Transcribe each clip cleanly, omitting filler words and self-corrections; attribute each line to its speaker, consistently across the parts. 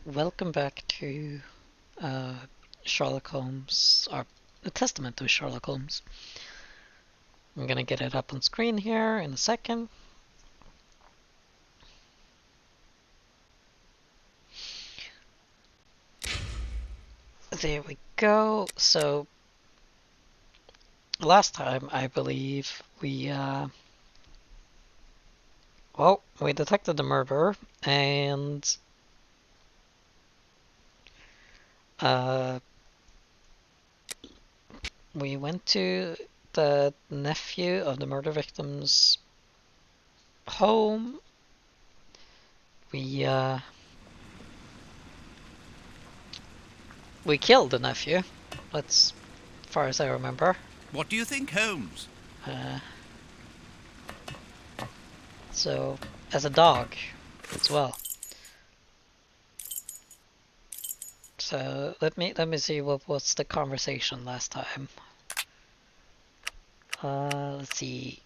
Speaker 1: welcome back to uh, Sherlock Holmes, or the Testament of Sherlock Holmes. I'm gonna get it up on screen here in a second. There we go. So, last time I believe we detected the murderer and we went to the nephew of the murder victim's home. We killed the nephew. That's as far as I remember.
Speaker 2: What do you think, Holmes?
Speaker 1: So, as a dog as well. So let me see what was the conversation last time. Let's see.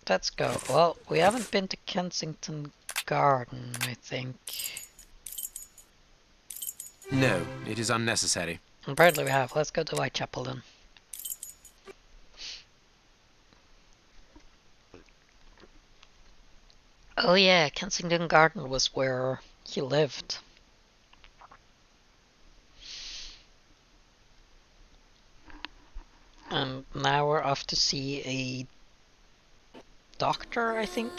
Speaker 1: Let's go. Well, we haven't been to Kensington Garden, I think.
Speaker 3: No, it is unnecessary.
Speaker 1: Apparently we have. Let's go to Whitechapel then. Oh yeah, Kensington Garden was where he lived. And now we're off to see a doctor, I think.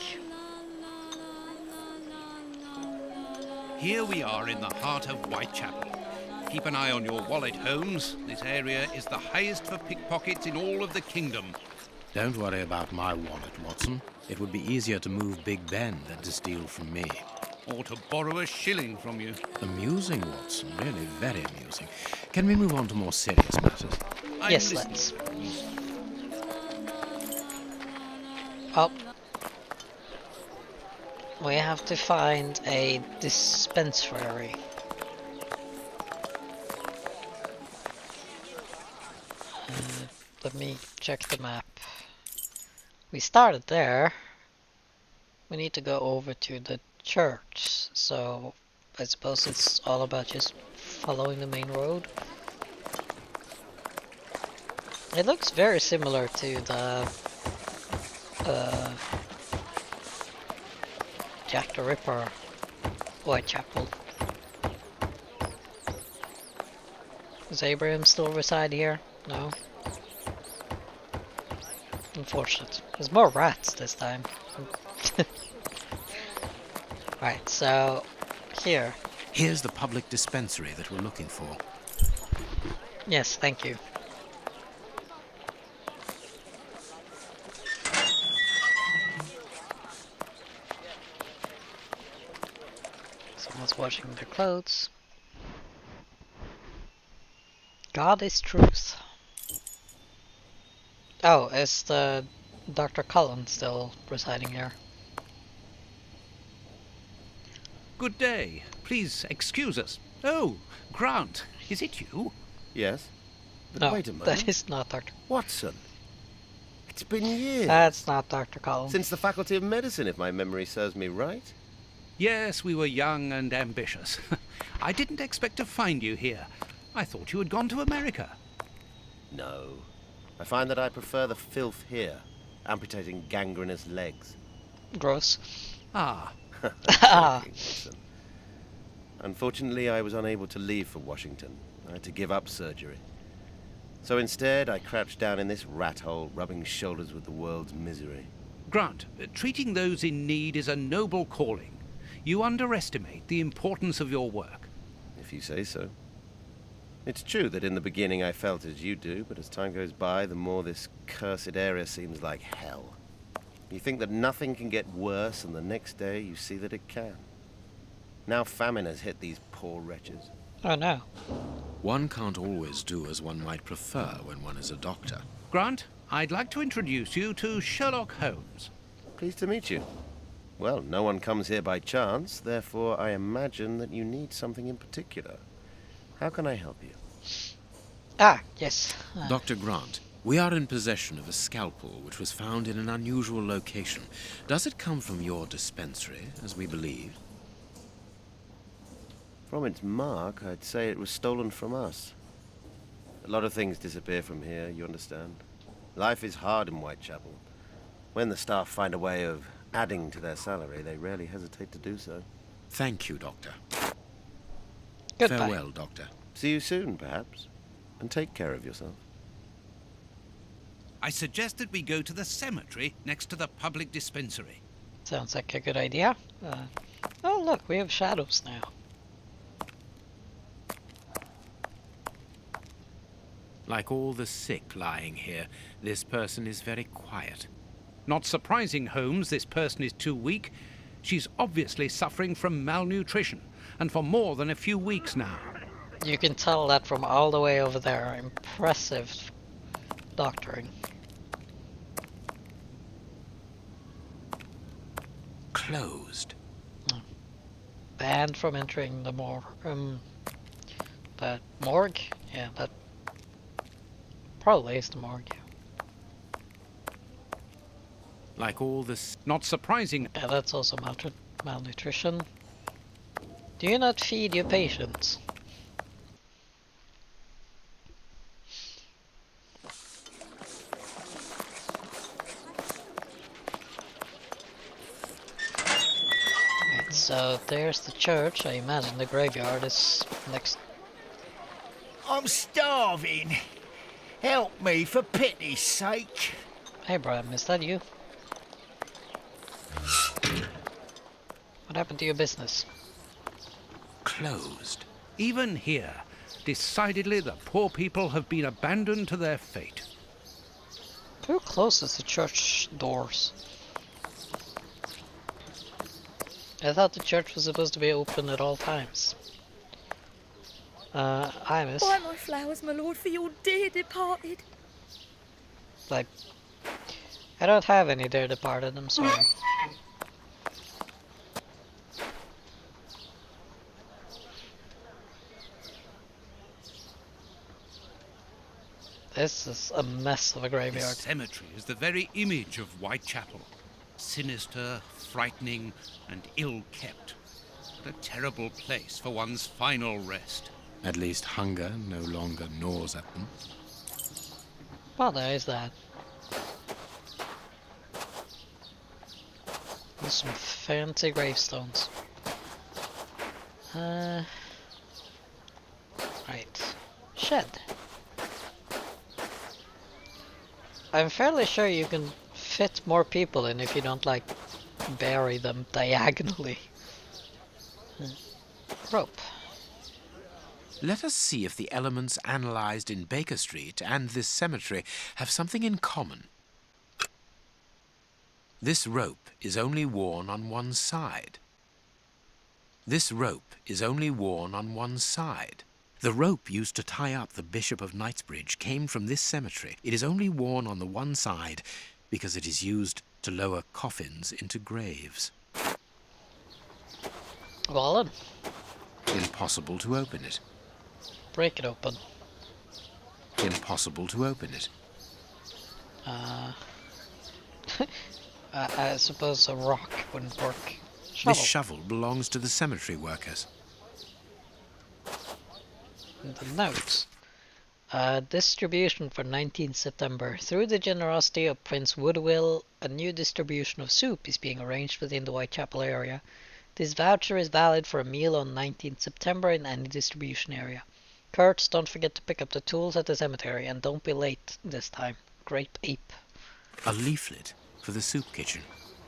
Speaker 2: Here we are in the heart of Whitechapel. Keep an eye on your wallet, Holmes. This area is the highest for pickpockets in all of the kingdom.
Speaker 3: Don't worry about my wallet, Watson. It would be easier to move Big Ben than to steal from me.
Speaker 2: Or to borrow a shilling from you.
Speaker 3: Amusing, Watson. Really very amusing. Can we move on to more serious matters?
Speaker 1: Yes, let's. Well, we have to find a dispensary. Let me check the map. We started there. We need to go over to the church, so I suppose it's all about just following the main road. It looks very similar to the Jack the Ripper Whitechapel. Does Abraham still reside here? No. Unfortunate. There's more rats this time. Right, so here.
Speaker 3: Here's the public dispensary that we're looking for.
Speaker 1: Yes, thank you. Someone's washing their clothes. God is truth. Oh, is the Dr. Cullen still residing here?
Speaker 2: Good day. Please excuse us. Oh, Grant, is it you?
Speaker 4: Yes. But
Speaker 1: No,
Speaker 4: wait a moment.
Speaker 1: that is not Dr.
Speaker 4: Watson. It's been years.
Speaker 1: That's not Dr. Cullen.
Speaker 4: Since the Faculty of Medicine, if my memory serves me right.
Speaker 2: Yes, we were young and ambitious. I didn't expect to find you here. I thought you had gone to America.
Speaker 4: No. I find that I prefer the filth here, amputating gangrenous legs.
Speaker 1: Gross.
Speaker 2: Ah,
Speaker 4: Joking, Watson. Unfortunately, I was unable to leave for Washington. I had to give up surgery. So instead, I crouched down in this rat hole, rubbing shoulders with the world's misery.
Speaker 2: Grant, treating those in need is a noble calling. You underestimate the importance of your work.
Speaker 4: If you say so. It's true that in the beginning I felt as you do, but as time goes by, the more this cursed area seems like hell. You think that nothing can get worse, and the next day you see that it can. Now famine has hit these poor wretches.
Speaker 1: Oh no.
Speaker 3: One can't always do as one might prefer when one is a doctor.
Speaker 2: Grant, I'd like to introduce you to Sherlock Holmes.
Speaker 4: Pleased to meet you. Well, no one comes here by chance, therefore I imagine that you need something in particular. How can I help you?
Speaker 1: Ah, yes.
Speaker 3: Dr. Grant, We are in possession of a scalpel which was found in an unusual location. Does it come from your dispensary, as we believe?
Speaker 4: From its mark, I'd say it was stolen from us. A lot of things disappear from here, you understand. Life is hard in Whitechapel. When the staff find a way of adding to their salary, they rarely hesitate to do so.
Speaker 3: Thank you, Doctor.
Speaker 1: Goodbye.
Speaker 3: Farewell, Doctor.
Speaker 4: See you soon, perhaps. And take care of yourself.
Speaker 2: I suggest that we go to the cemetery next to the public dispensary.
Speaker 1: Sounds like a good idea. Oh look, we have shadows now.
Speaker 3: Like all the sick lying here, this person is very quiet.
Speaker 2: Not surprising, Holmes, this person is too weak. She's obviously suffering from malnutrition, and for more than a few weeks now.
Speaker 1: You can tell that from all the way over there. Impressive doctoring.
Speaker 3: Closed.
Speaker 1: Banned from entering the that morgue? Yeah, that probably is the morgue.
Speaker 3: Like all this.
Speaker 2: Not surprising.
Speaker 1: Yeah, that's also malnutrition. Do you not feed your patients? Right, so there's the church. I imagine the graveyard is next.
Speaker 5: I'm starving. Help me for pity's sake.
Speaker 1: Hey, Brian, is that you? What happened to your business?
Speaker 3: Closed.
Speaker 2: Even here, decidedly the poor people have been abandoned to their fate.
Speaker 1: Who closes the church doors? I thought the church was supposed to be open at all times. Hi, miss.
Speaker 6: Buy my flowers, my lord, for your dear departed.
Speaker 1: Like, I don't have any dear departed, I'm sorry. This is a mess of a
Speaker 2: The
Speaker 1: graveyard.
Speaker 2: cemetery is the very image of Whitechapel. Sinister, frightening, and ill-kept. What a terrible place for one's final rest.
Speaker 3: At least hunger no longer gnaws at them.
Speaker 1: Well, there is that. There's some fancy gravestones. Right. Shed. I'm fairly sure you can fit more people in if you don't, like, bury them diagonally. Rope.
Speaker 3: Let us see if the elements analyzed in Baker Street and this cemetery have something in common. This rope is only worn on one side. This rope is only worn on one side. The rope used to tie up the Bishop of Knightsbridge came from this cemetery. It is only worn on the one side because it is used to lower coffins into graves.
Speaker 1: Well then,
Speaker 3: Impossible to open it.
Speaker 1: break it open.
Speaker 3: Impossible to open it.
Speaker 1: I suppose a rock wouldn't work.
Speaker 3: This shovel belongs to the cemetery workers.
Speaker 1: The notes. Distribution for 19th September. Through the generosity of Prince Woodwill, a new distribution of soup is being arranged within the Whitechapel area. This voucher is valid for a meal on 19th September in any distribution area. Kurtz, don't forget to pick up the tools at the cemetery, and don't be late this time. Grape Ape.
Speaker 3: A leaflet for the soup kitchen.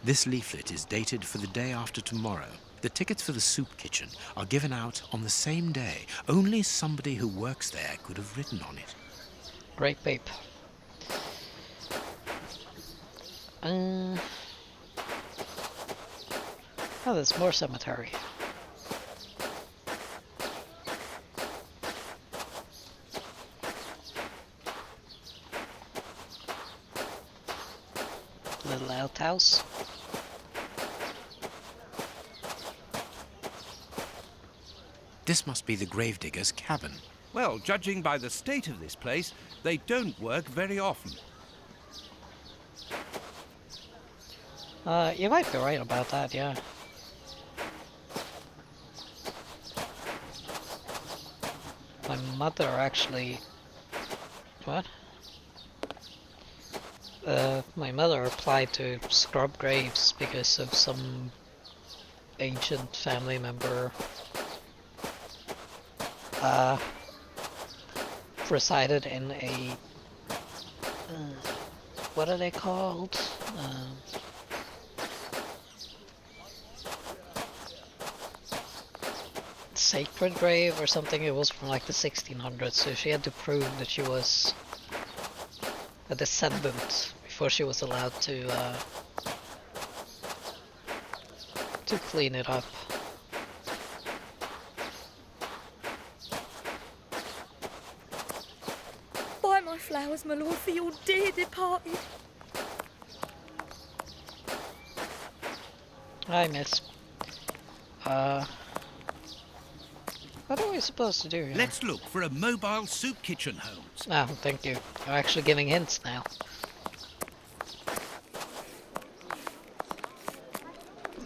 Speaker 3: This leaflet is dated for the day after tomorrow. The tickets for the soup kitchen are given out on the same day. Only somebody who works there could have written on it.
Speaker 1: Grape Ape. Oh, there's more cemetery. Little outhouse.
Speaker 3: This must be the gravedigger's cabin.
Speaker 2: Well, judging by the state of this place, They don't work very often.
Speaker 1: You might be right about that, yeah. My mother actually... What? My mother applied to scrub graves because of some ancient family member resided in a... what are they called? Sacred grave or something. It was from like the 1600s, so she had to prove that she was a descendant before she was allowed to clean it up.
Speaker 6: Buy my flowers, my lord, for your dear departed.
Speaker 1: Hi, miss. What are we supposed to do here?
Speaker 2: Let's look for a mobile soup kitchen, Holmes.
Speaker 1: Oh, thank you. You're actually giving hints now.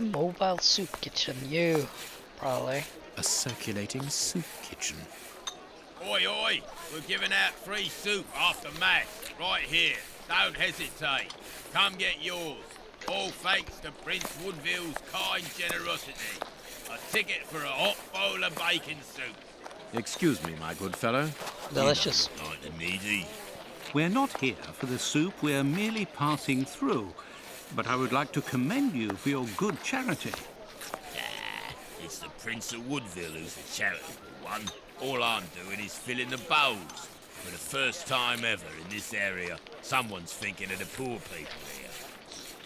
Speaker 1: Mobile soup kitchen, you, probably.
Speaker 3: A circulating soup kitchen.
Speaker 7: Oi, oi! We're giving out free soup after Mass, right here. Don't hesitate. Come get yours. All thanks to Prince Woodville's kind generosity. A ticket for a hot bowl of bacon soup.
Speaker 3: Excuse me, my good fellow.
Speaker 1: Delicious.
Speaker 7: Like the needy.
Speaker 2: We're not here for the soup, we're merely passing through. But I would like to commend you for your good charity.
Speaker 7: It's the Prince of Woodville who's the charitable one. All I'm doing is filling the bowls. For the first time ever in this area, someone's thinking of the poor people here.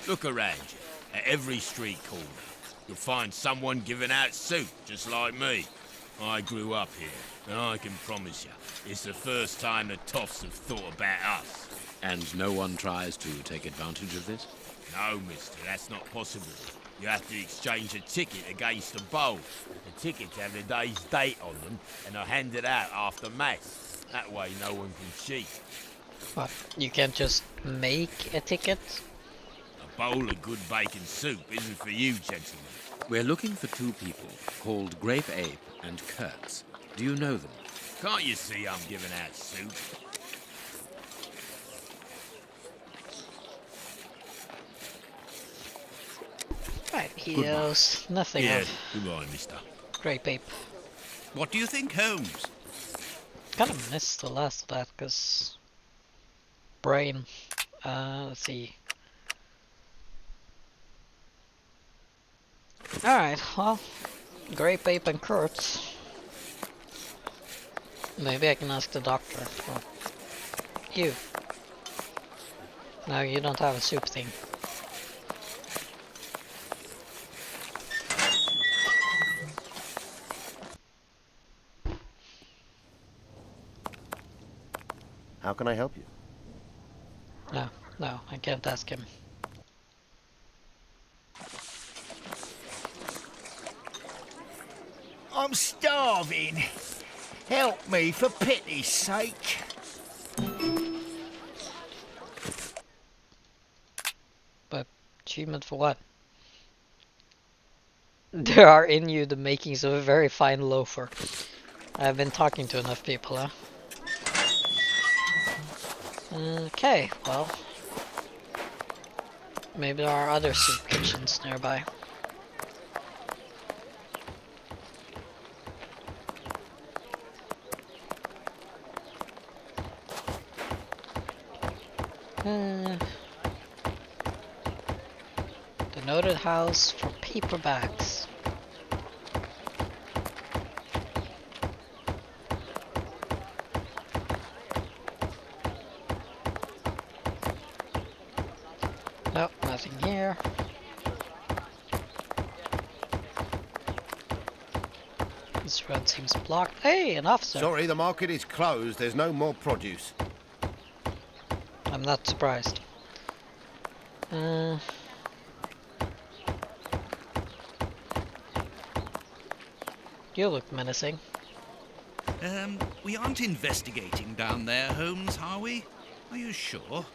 Speaker 7: Look around you. At every street corner, you'll find someone giving out soup, just like me. I grew up here, and I can promise you, it's the first time the toffs have thought about us.
Speaker 3: And no one tries to take advantage of this?
Speaker 7: No, mister, that's not possible. You have to exchange a ticket against a bowl. The tickets have the day's date on them, and are handed out after Mass. That way no one can cheat.
Speaker 1: What? You can't just make a ticket?
Speaker 7: A bowl of good bacon soup isn't for you, gentlemen.
Speaker 3: We're looking for two people called Grape Ape and Kurtz. Do you know them?
Speaker 7: Can't you see I'm giving out soup?
Speaker 1: Right, he knows nothing
Speaker 7: Yeah,
Speaker 1: of
Speaker 7: goodbye, mister.
Speaker 1: Grape Ape.
Speaker 2: What do you think, Holmes?
Speaker 1: Kind of missed the last of that, because... Brain. Let's see. Alright, well... Grape Ape and Kurtz. Maybe I can ask the doctor. Well, you. No, you don't have a soup thing.
Speaker 4: How can I help you?
Speaker 1: No, I can't ask him.
Speaker 5: I'm starving. Help me for pity's sake.
Speaker 1: But achievement for what? There are in you the makings of a very fine loafer. I've been talking to enough people, huh? Okay, well... Maybe there are other soup kitchens nearby. The noted house for paperbacks. Nope, nothing here. This road seems blocked. Hey, an officer.
Speaker 4: Sorry, the market is closed. There's no more produce.
Speaker 1: I'm not surprised. You look menacing.
Speaker 2: We aren't investigating down there, Holmes, are we? Are you sure?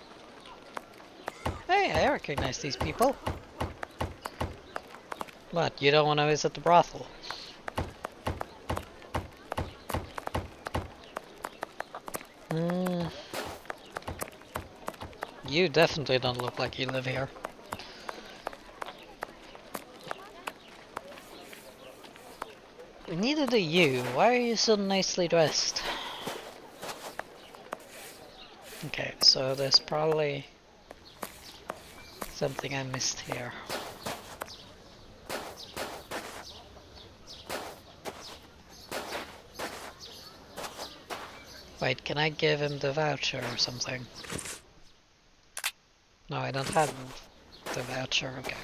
Speaker 1: Hey, I recognize these people. What, you don't want to visit the brothel? Hmm. You definitely don't look like you live here. Neither do you. Why are you so nicely dressed? Okay, so there's probably something I missed here. Wait, can I give him the voucher or something? No, I don't have the voucher, okay.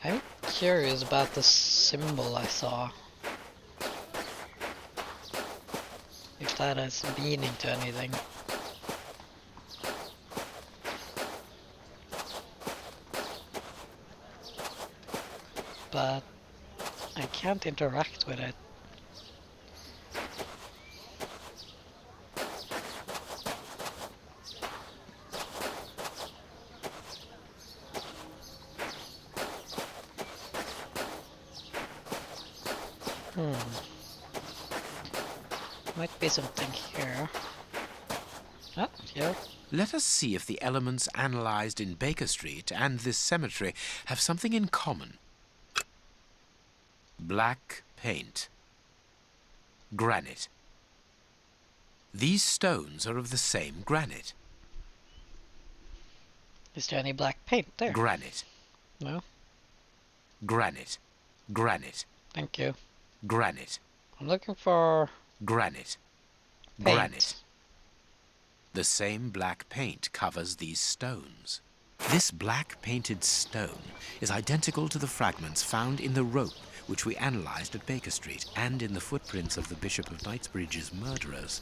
Speaker 1: I'm curious about the symbol I saw. If that has meaning to anything. But I can't interact with it. Might be something here. Oh, here.
Speaker 3: Let us see if the elements analysed in Baker Street and this cemetery have something in common. Black paint. Granite. These stones are of the same granite.
Speaker 1: Is there any black paint there?
Speaker 3: Granite.
Speaker 1: No?
Speaker 3: Granite. Granite.
Speaker 1: Thank you.
Speaker 3: Granite.
Speaker 1: I'm looking for
Speaker 3: Granite.
Speaker 1: paint.
Speaker 3: Granite. The same black paint covers these stones. This black painted stone is identical to the fragments found in the rope which we analysed at Baker Street and in the footprints of the Bishop of Knightsbridge's murderers.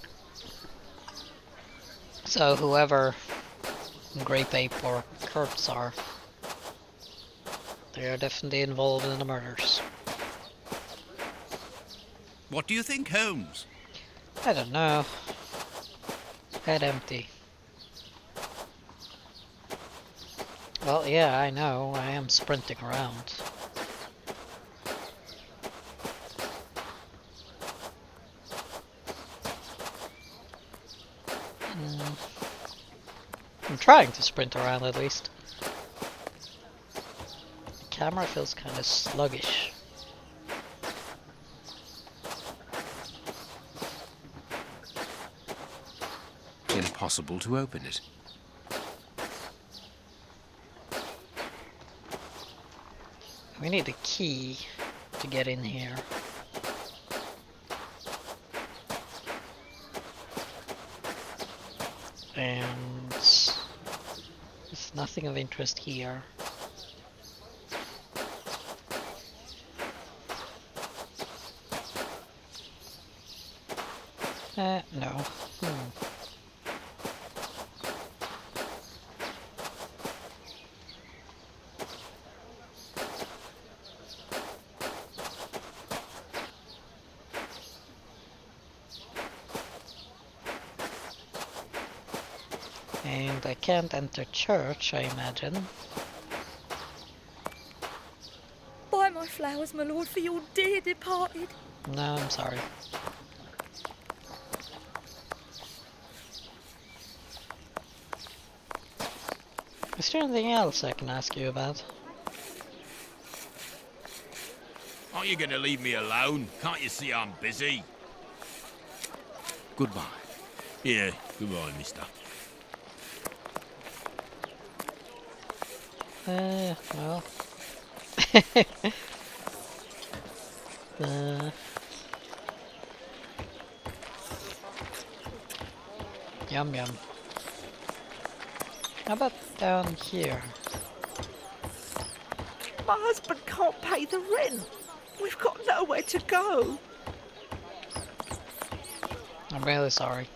Speaker 1: So whoever Grape Ape or Kurtz are, they are definitely involved in the murders.
Speaker 2: What do you think, Holmes?
Speaker 1: I don't know. Head empty. Well, yeah, I know. I am sprinting around. I'm trying to sprint around at least. The camera feels kind of sluggish.
Speaker 3: Impossible to open it.
Speaker 1: We need a key to get in here. And there's nothing of interest here. No. And I can't enter church, I imagine.
Speaker 6: Buy my flowers, my lord, for your dear departed.
Speaker 1: No, I'm sorry. Is there anything else I can ask you about?
Speaker 7: Aren't you gonna leave me alone? Can't you see I'm busy?
Speaker 3: Goodbye.
Speaker 7: Yeah, goodbye, mister.
Speaker 1: Well. Yum yum. How about down here?
Speaker 8: My husband can't pay the rent. We've got nowhere to go.
Speaker 1: I'm really sorry.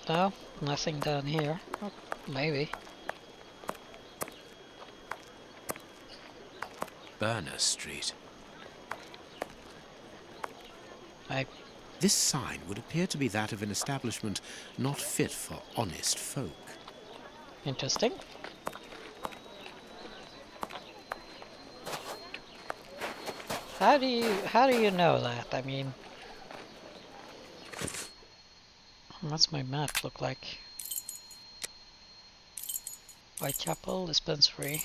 Speaker 1: No, nothing down here. Oh, maybe.
Speaker 3: Burner Street.
Speaker 1: I
Speaker 3: This sign would appear to be that of an establishment not fit for honest folk.
Speaker 1: Interesting. How do you know that? I mean, what's my map look like? Whitechapel dispensary.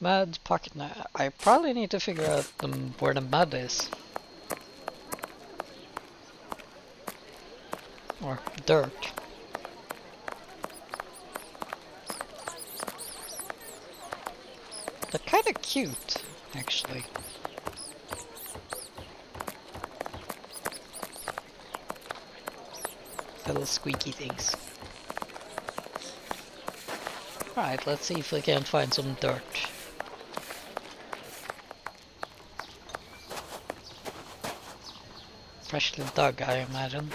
Speaker 1: Mud pocket. I probably need to figure out where the mud is. Or dirt. They're kind of cute, actually. Little squeaky things. Alright, let's see if we can find some dirt. Freshly dug, I imagine.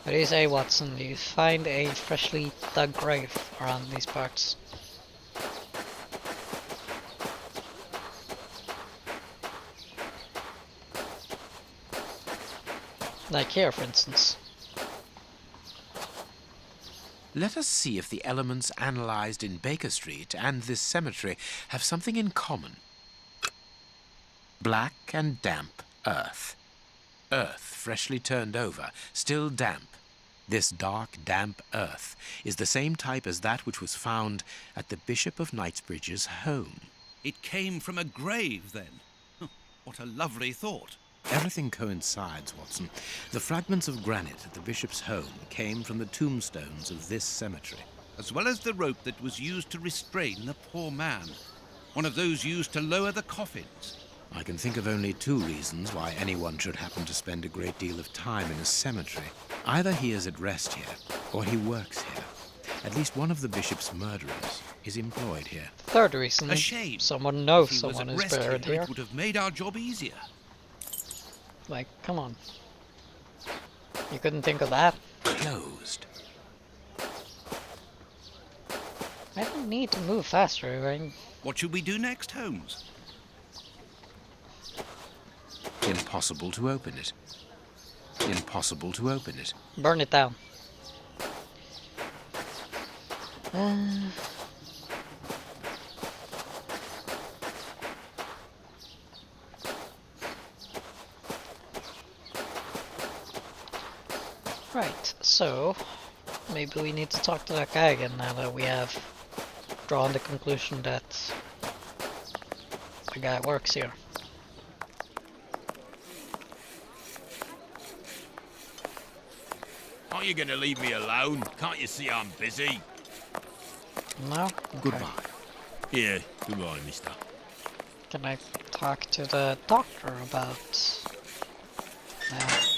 Speaker 1: What do you say, Watson? Do you find a freshly dug grave around these parts? Like here, for instance.
Speaker 3: Let us see if the elements analyzed in Baker Street and this cemetery have something in common. Black and damp earth. Earth freshly turned over, still damp. This dark, damp earth is the same type as that which was found at the Bishop of Knightsbridge's home.
Speaker 2: It came from a grave, then. Huh, what a lovely thought.
Speaker 3: Everything coincides, Watson. The fragments of granite at the bishop's home came from the tombstones of this cemetery.
Speaker 2: As well as the rope that was used to restrain the poor man. One of those used to lower the coffins.
Speaker 3: I can think of only two reasons why anyone should happen to spend a great deal of time in a cemetery. Either he is at rest here, or he works here. At least one of the bishop's murderers is employed here.
Speaker 1: Third reason,
Speaker 2: A shame.
Speaker 1: someone knows
Speaker 2: If he was
Speaker 1: someone
Speaker 2: at
Speaker 1: is
Speaker 2: rest
Speaker 1: buried
Speaker 2: here,
Speaker 1: here.
Speaker 2: it would have made our job easier.
Speaker 1: Like, come on. You couldn't think of that?
Speaker 3: Closed.
Speaker 1: I don't need to move faster, right?
Speaker 2: What should we do next, Holmes?
Speaker 3: Impossible to open it. Impossible to open it.
Speaker 1: Burn it down. Right, so maybe we need to talk to that guy again now that we have drawn the conclusion that the guy works here.
Speaker 7: Aren't you gonna leave me alone? Can't you see I'm busy?
Speaker 1: No? Okay.
Speaker 3: Goodbye.
Speaker 7: Here, goodbye, mister.
Speaker 1: Can I talk to the doctor about that?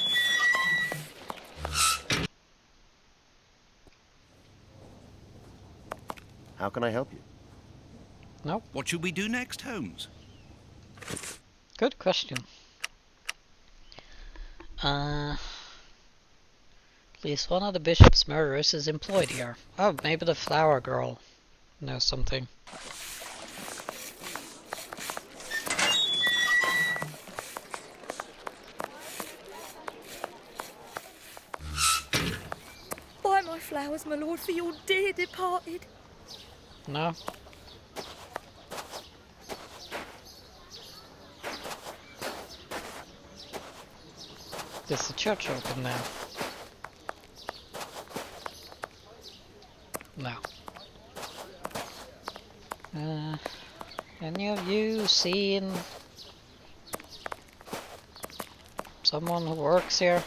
Speaker 4: How can I help you?
Speaker 1: Nope.
Speaker 2: What should we do next, Holmes?
Speaker 1: Good question. At least one of the bishop's murderers is employed here. Oh, maybe the flower girl knows something.
Speaker 6: Buy my flowers, my lord, for your dear departed.
Speaker 1: No? Is the church open now? No. Any of you seen someone who works here?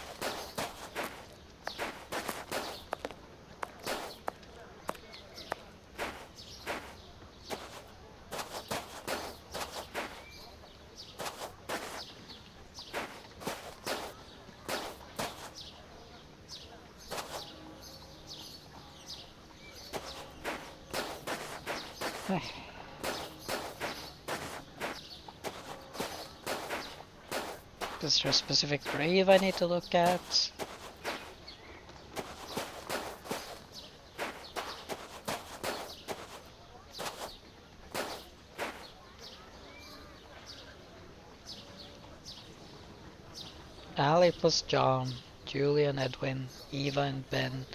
Speaker 1: Is there a specific grave I need to look at? Ali plus John, Julia and Edwin, Eva and Ben,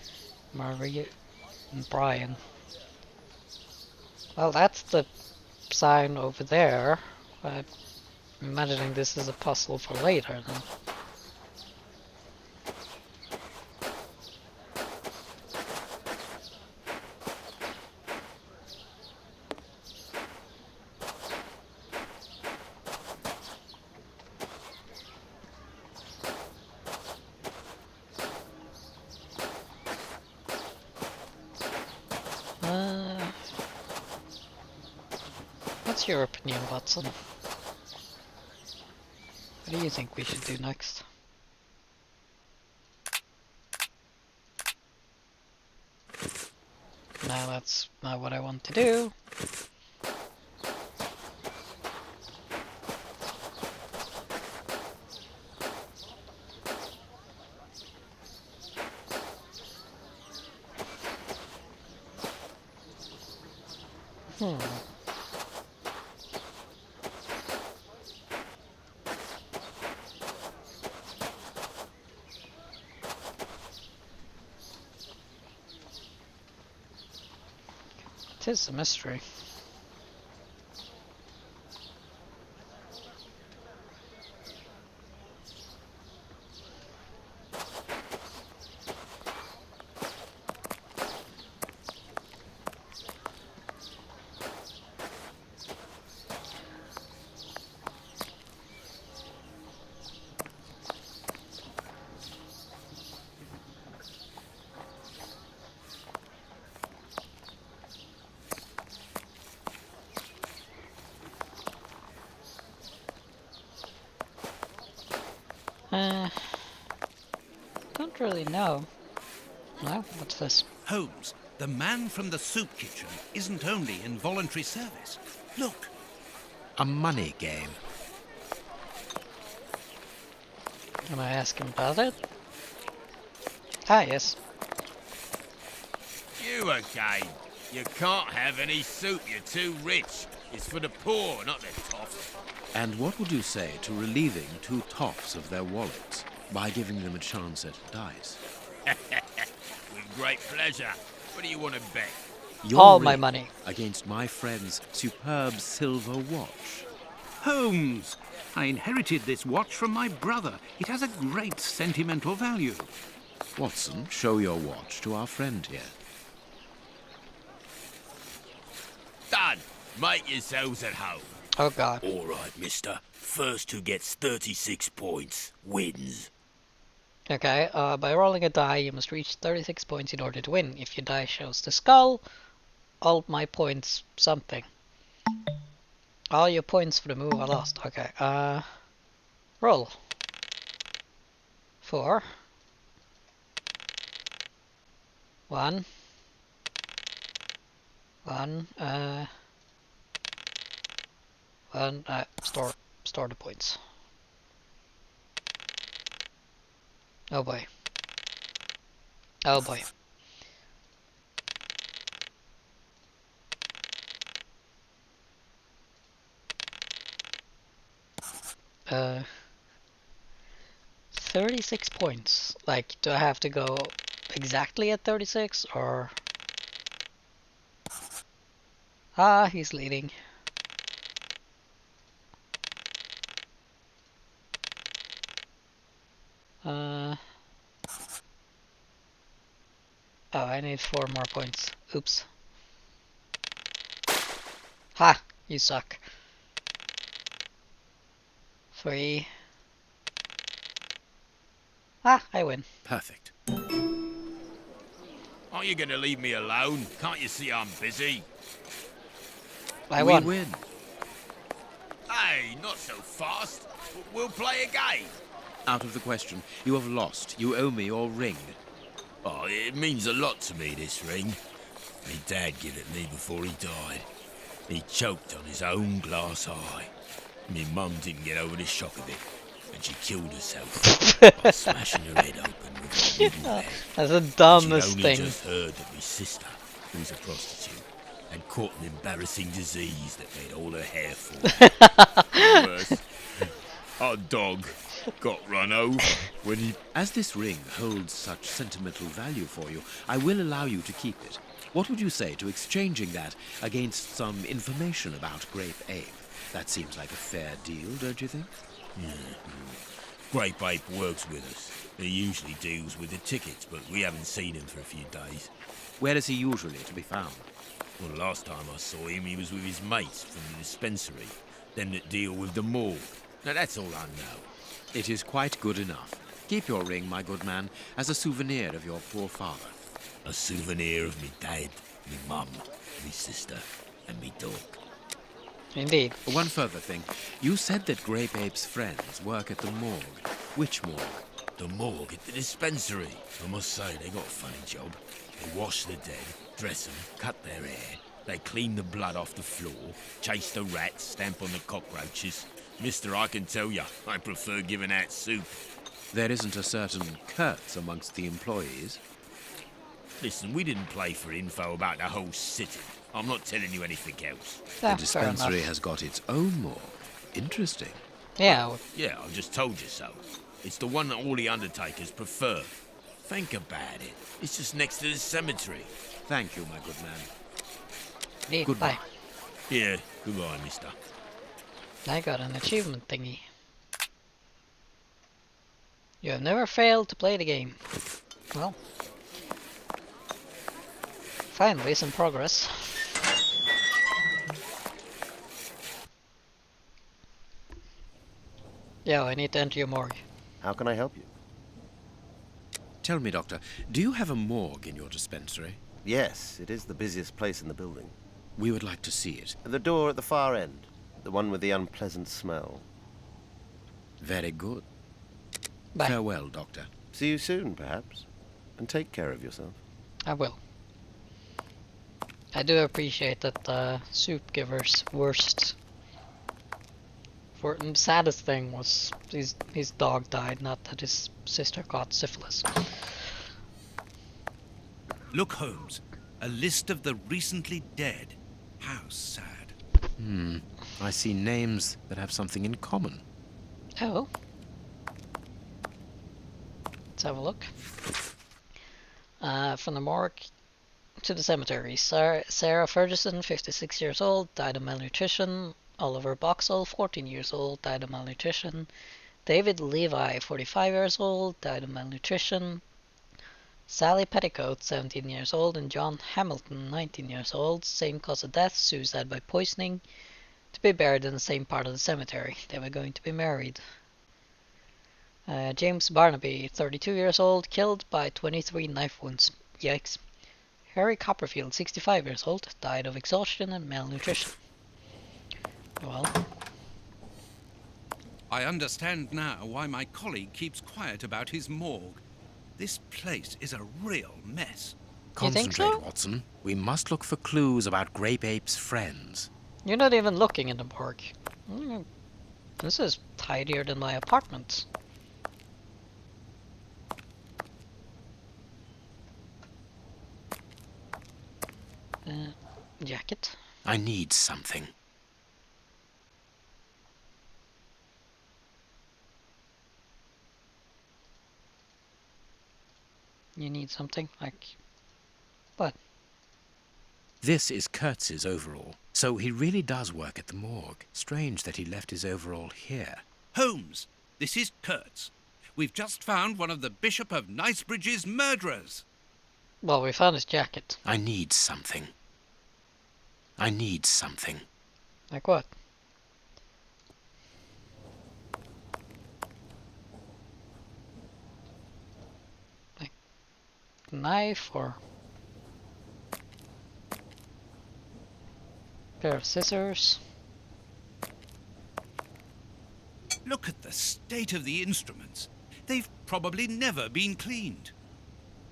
Speaker 1: Maria and Brian. Well, that's the sign over there. I'm imagining this is a puzzle for later then. What's your opinion, Watson? What do you think we should do next? No, that's not what I want to do. It is a mystery. Don't really know. No, what's this?
Speaker 2: Holmes, the man from the soup kitchen isn't only in voluntary service. Look,
Speaker 3: A money game.
Speaker 1: Can I ask him about it? Ah, yes.
Speaker 7: You again. You can't have any soup, you're too rich. It's for the poor, not the toffs.
Speaker 3: And what would you say to relieving two tops of their wallets by giving them a chance at dice?
Speaker 7: With great pleasure. What do you want to bet?
Speaker 3: Your
Speaker 1: All my
Speaker 3: ring
Speaker 1: money.
Speaker 3: against my friend's superb silver watch.
Speaker 2: Holmes, I inherited this watch from my brother. It has a great sentimental value.
Speaker 3: Watson, show your watch to our friend here.
Speaker 7: Done. Make yourselves at home.
Speaker 1: Oh god.
Speaker 7: All right, mister. First who gets 36 points wins.
Speaker 1: Okay, by rolling a die, you must reach 36 points in order to win. If your die shows the skull, all my points something. All your points for the move are lost. Okay, roll. 4. 1. 1, 1, store the points. Oh boy. Oh boy. 36 points. Like, do I have to go exactly at 36 or? Ah, he's leading. Oh, I need 4 more points. Oops. Ha! You suck. 3. Ah, I win.
Speaker 3: Perfect.
Speaker 7: Aren't you gonna leave me alone? Can't you see I'm busy?
Speaker 1: I
Speaker 3: We
Speaker 1: won.
Speaker 3: win.
Speaker 7: Hey, not so fast. We'll play a game.
Speaker 3: Out of the question. You have lost. You owe me your ring.
Speaker 7: Oh, it means a lot to me, this ring. Me dad gave it me before he died. He choked on his own glass eye. Me mum didn't get over the shock of it, and she killed herself by smashing her head open with a wooden leg.
Speaker 1: That's the
Speaker 7: She'd
Speaker 1: dumbest
Speaker 7: only
Speaker 1: thing.
Speaker 7: just heard that my sister, who's a prostitute, had caught an embarrassing disease that made all her hair fall. Or worse, our dog got run over when he...
Speaker 3: As this ring holds such sentimental value for you, I will allow you to keep it. What would you say to exchanging that against some information about Grape Ape? That seems like a fair deal, don't you think?
Speaker 7: Grape Ape works with us. He usually deals with the tickets, but we haven't seen him for a few days.
Speaker 3: Where is he usually to be found?
Speaker 7: Well, the last time I saw him, he was with his mates from the dispensary, them that deal with the morgue. Now, that's all I know.
Speaker 3: It is quite good enough. Keep your ring, my good man, as a souvenir of your poor father.
Speaker 7: A souvenir of me dad, me mum, me sister, and me dog.
Speaker 1: Indeed.
Speaker 3: One further thing. You said that Grape Ape's friends work at the morgue. Which morgue?
Speaker 7: The morgue at the dispensary. I must say, they got a funny job. They wash the dead, dress them, cut their hair. They clean the blood off the floor, chase the rats, stamp on the cockroaches. Mister, I can tell ya, I prefer giving out soup.
Speaker 3: There isn't a certain Kurtz amongst the employees.
Speaker 7: Listen, we didn't play for info about the whole city. I'm not telling you anything else.
Speaker 1: Yeah,
Speaker 3: The
Speaker 1: fair
Speaker 3: dispensary
Speaker 1: enough.
Speaker 3: has got its own morgue. Interesting.
Speaker 1: Yeah, well,
Speaker 7: Yeah, I've just told you so. It's the one that all the undertakers prefer. Think about it. It's just next to the cemetery.
Speaker 3: Thank you, my good man.
Speaker 1: indeed.
Speaker 3: Goodbye.
Speaker 1: Bye.
Speaker 7: Yeah, goodbye, mister.
Speaker 1: I got an achievement thingy. You have never failed to play the game. Well, finally some progress. Yeah, I need to enter your morgue.
Speaker 4: How can I help you?
Speaker 3: Tell me, Doctor, do you have a morgue in your dispensary?
Speaker 4: Yes, it is the busiest place in the building.
Speaker 3: We would like to see it.
Speaker 4: The door at the far end. The one with the unpleasant smell.
Speaker 3: Very good.
Speaker 1: Bye.
Speaker 3: Farewell, Doctor.
Speaker 4: See you soon, perhaps. And take care of yourself.
Speaker 1: I will. I do appreciate that Soup Giver's worst, saddest thing was his dog died, not that his sister caught syphilis.
Speaker 2: Look, Holmes, a list of the recently dead. How sad.
Speaker 3: I see names that have something in common.
Speaker 1: Oh. Let's have a look. From the morgue to the cemetery. Sarah Ferguson, 56 years old, died of malnutrition. Oliver Boxall, 14 years old, died of malnutrition. David Levi, 45 years old, died of malnutrition. Sally Petticoat, 17 years old, and John Hamilton, 19 years old, same cause of death, suicide by poisoning, to be buried in the same part of the cemetery. They were going to be married. James Barnaby, 32 years old, killed by 23 knife wounds. Yikes. Harry Copperfield, 65 years old, died of exhaustion and malnutrition. Well,
Speaker 2: I understand now why my colleague keeps quiet about his morgue. This place is a real mess.
Speaker 1: You think
Speaker 3: Concentrate,
Speaker 1: so?
Speaker 3: Watson. We must look for clues about Grape Ape's friends.
Speaker 1: you're not even looking in the morgue. This is tidier than my apartment. Jacket.
Speaker 3: I need something.
Speaker 1: You need something like what?
Speaker 3: This is Kurtz's overall, so he really does work at the morgue. Strange that he left his overall here.
Speaker 2: Holmes, this is Kurtz. We've just found one of the Bishop of Knightsbridge's murderers.
Speaker 1: Well, we found his jacket.
Speaker 3: I need something. I need something.
Speaker 1: Like what? Like knife or pair of scissors?
Speaker 2: Look at the state of the instruments. They've probably never been cleaned.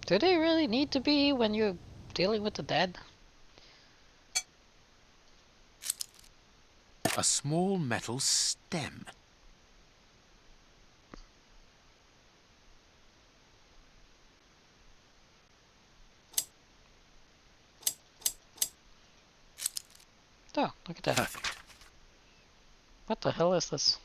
Speaker 1: Do they really need to be when you're dealing with the dead?
Speaker 3: A small metal stem.
Speaker 1: Oh, look at that.
Speaker 3: Perfect.
Speaker 1: What the hell is this?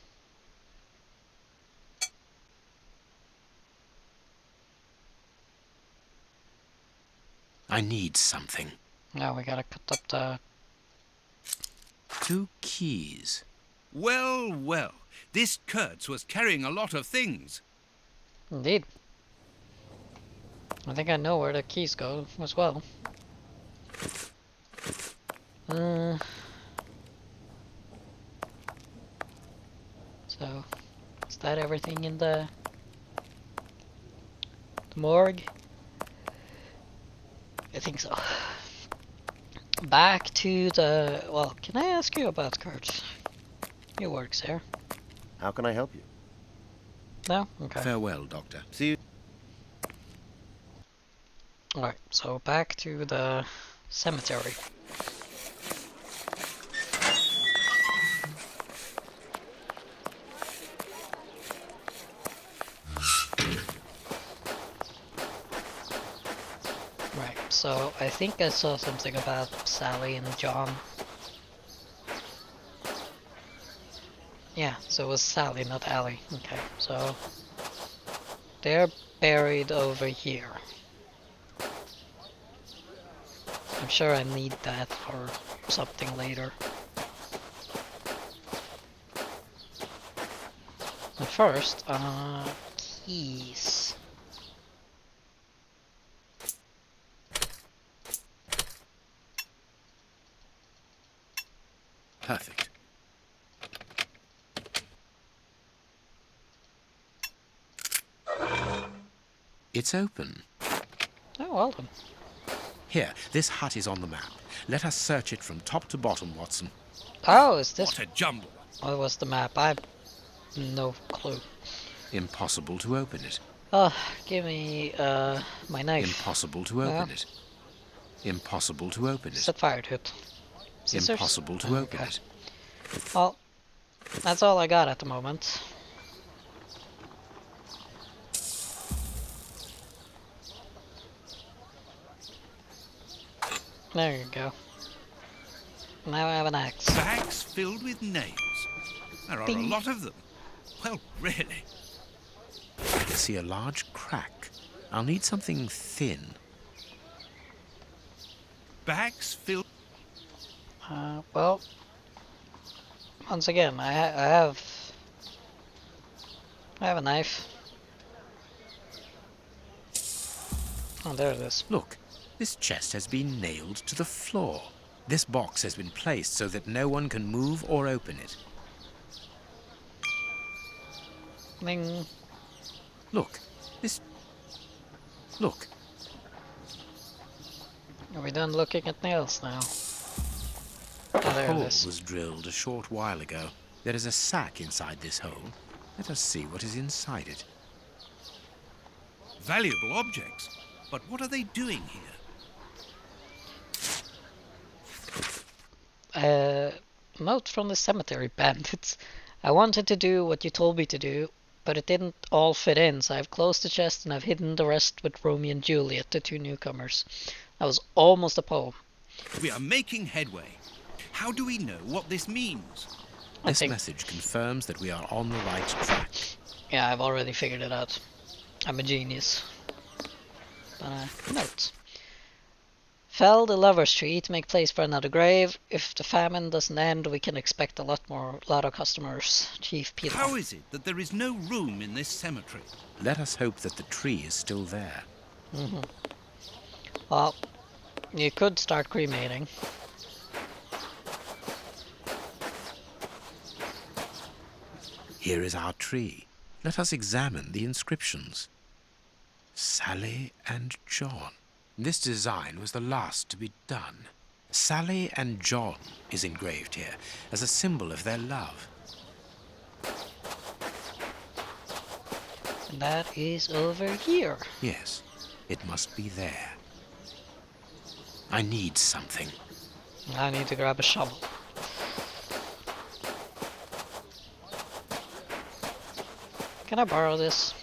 Speaker 3: I need something.
Speaker 1: Now we gotta cut up the...
Speaker 3: 2 keys.
Speaker 2: Well, well, this Kurtz was carrying a lot of things.
Speaker 1: Indeed. I think I know where the keys go as well. So, is that everything in the morgue? I think so. Back to the... Well, can I ask you about Kurt? He works here.
Speaker 4: How can I help you?
Speaker 1: No? Okay.
Speaker 3: Farewell, Doctor.
Speaker 4: See you.
Speaker 1: Alright, so back to the cemetery. Right, so I think I saw something about Sally and John. Yeah, so it was Sally, not Allie. Okay, so they're buried over here. I'm sure I need that for something later. But first, keys.
Speaker 3: Perfect. It's open.
Speaker 1: Oh, well done.
Speaker 3: Here, this hut is on the map. Let us search it from top to bottom, Watson.
Speaker 1: Oh, is this...
Speaker 2: What a jumble.
Speaker 1: What was the map? I have no clue.
Speaker 3: Impossible to open it.
Speaker 1: Oh, give me, my knife.
Speaker 3: Impossible to open
Speaker 1: Yeah.
Speaker 3: it. Impossible to open it.
Speaker 1: Set fire to it. Scissors?
Speaker 3: Impossible to open
Speaker 1: Okay.
Speaker 3: it.
Speaker 1: Well, that's all I got at the moment. There you go. Now I have an axe.
Speaker 2: Bags filled with nails. There are a
Speaker 1: Bing.
Speaker 2: lot of them. Well, really.
Speaker 3: I can see a large crack. I'll need something thin.
Speaker 2: Bags filled...
Speaker 1: Well, once again, I have a knife. Oh, there it is.
Speaker 3: Look, this chest has been nailed to the floor. This box has been placed so that no one can move or open it.
Speaker 1: Bing.
Speaker 3: Look, this... Look,
Speaker 1: Are we done looking at nails now? Oh, there it
Speaker 3: hole
Speaker 1: is.
Speaker 3: was drilled a short while ago. There is a sack inside this hole. Let us see what is inside it.
Speaker 2: Valuable objects. But what are they doing here?
Speaker 1: Note from the cemetery bandits. I wanted to do what you told me to do, but it didn't all fit in, so I've closed the chest and I've hidden the rest with Romeo and Juliet, the 2 newcomers. That was almost a poem.
Speaker 2: We are making headway. How do we know what this means?
Speaker 1: I
Speaker 3: This
Speaker 1: think,
Speaker 3: message confirms that we are on the right track.
Speaker 1: yeah, I've already figured it out. I'm a genius. But, note. Fell the lover's tree to make place for another grave. If the famine doesn't end, we can expect a lot of customers. Chief Peter.
Speaker 2: How is it that there is no room in this cemetery?
Speaker 3: Let us hope that the tree is still there.
Speaker 1: Well, you could start cremating.
Speaker 3: Here is our tree. Let us examine the inscriptions. Sally and John. This design was the last to be done. Sally and John is engraved here as a symbol of their love.
Speaker 1: And that is over here.
Speaker 3: Yes, it must be there. I need something.
Speaker 1: I need to grab a shovel. Can I borrow this?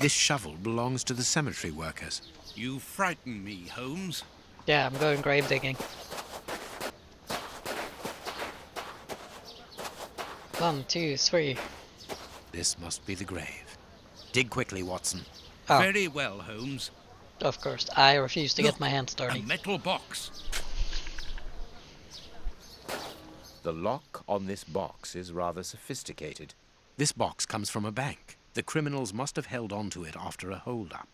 Speaker 3: This shovel belongs to the cemetery workers.
Speaker 2: You frighten me, Holmes.
Speaker 1: Yeah, I'm going grave digging. 1, 2, 3.
Speaker 3: This must be the grave. Dig quickly, Watson.
Speaker 1: Oh,
Speaker 2: Very well, Holmes.
Speaker 1: of course. I refuse to get
Speaker 2: Look,
Speaker 1: my hands
Speaker 2: a
Speaker 1: dirty.
Speaker 2: metal box.
Speaker 8: The lock on this box is rather sophisticated.
Speaker 3: This box comes from a bank. The criminals must have held on to it after a hold-up.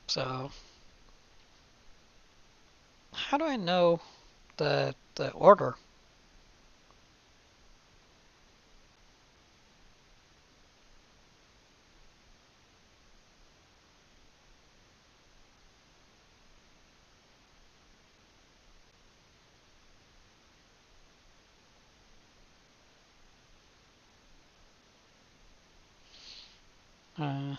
Speaker 1: So, how do I know the order? Uh,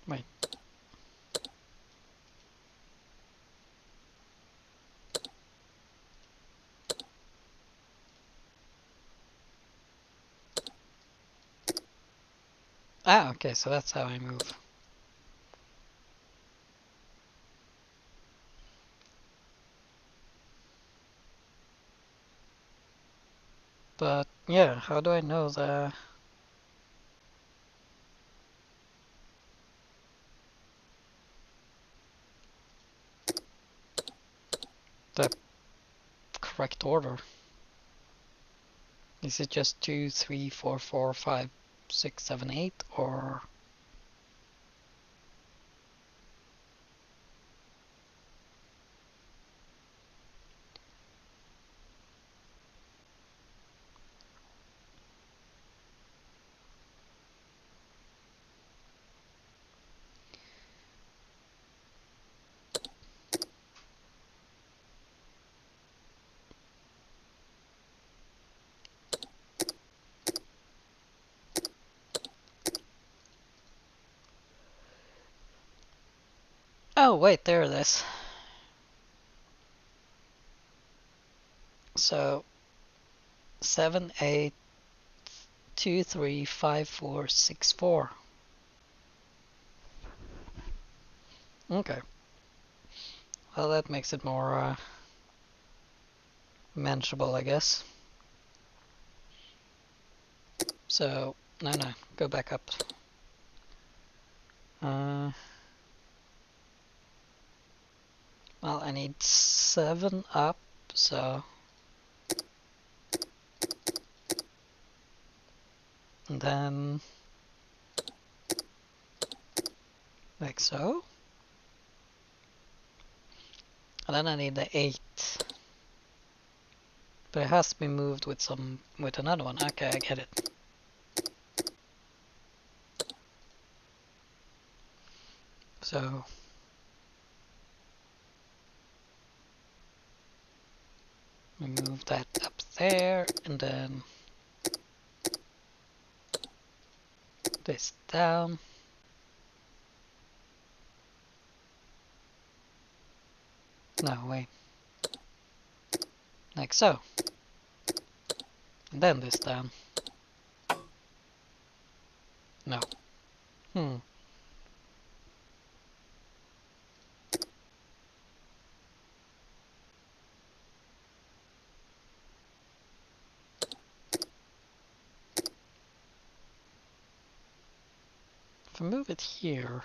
Speaker 1: wait. Ah, okay, so that's how I move. But, yeah, how do I know the correct order? Is it just 2, 3, 4, 4, 5, 6, 7, 8, or... Oh, wait, there it is. So, 7, 8, 2, 3, 5, 4, 6, 4. Okay. Well, that makes it more manageable, I guess. So, no, go back up. Well, I need 7 up, so... And then... like so. And then I need the 8. But it has to be moved with another one. Okay, I get it. So... we move that up there, and then... this down. No, wait. Like so. And then this down. No. If I move it here...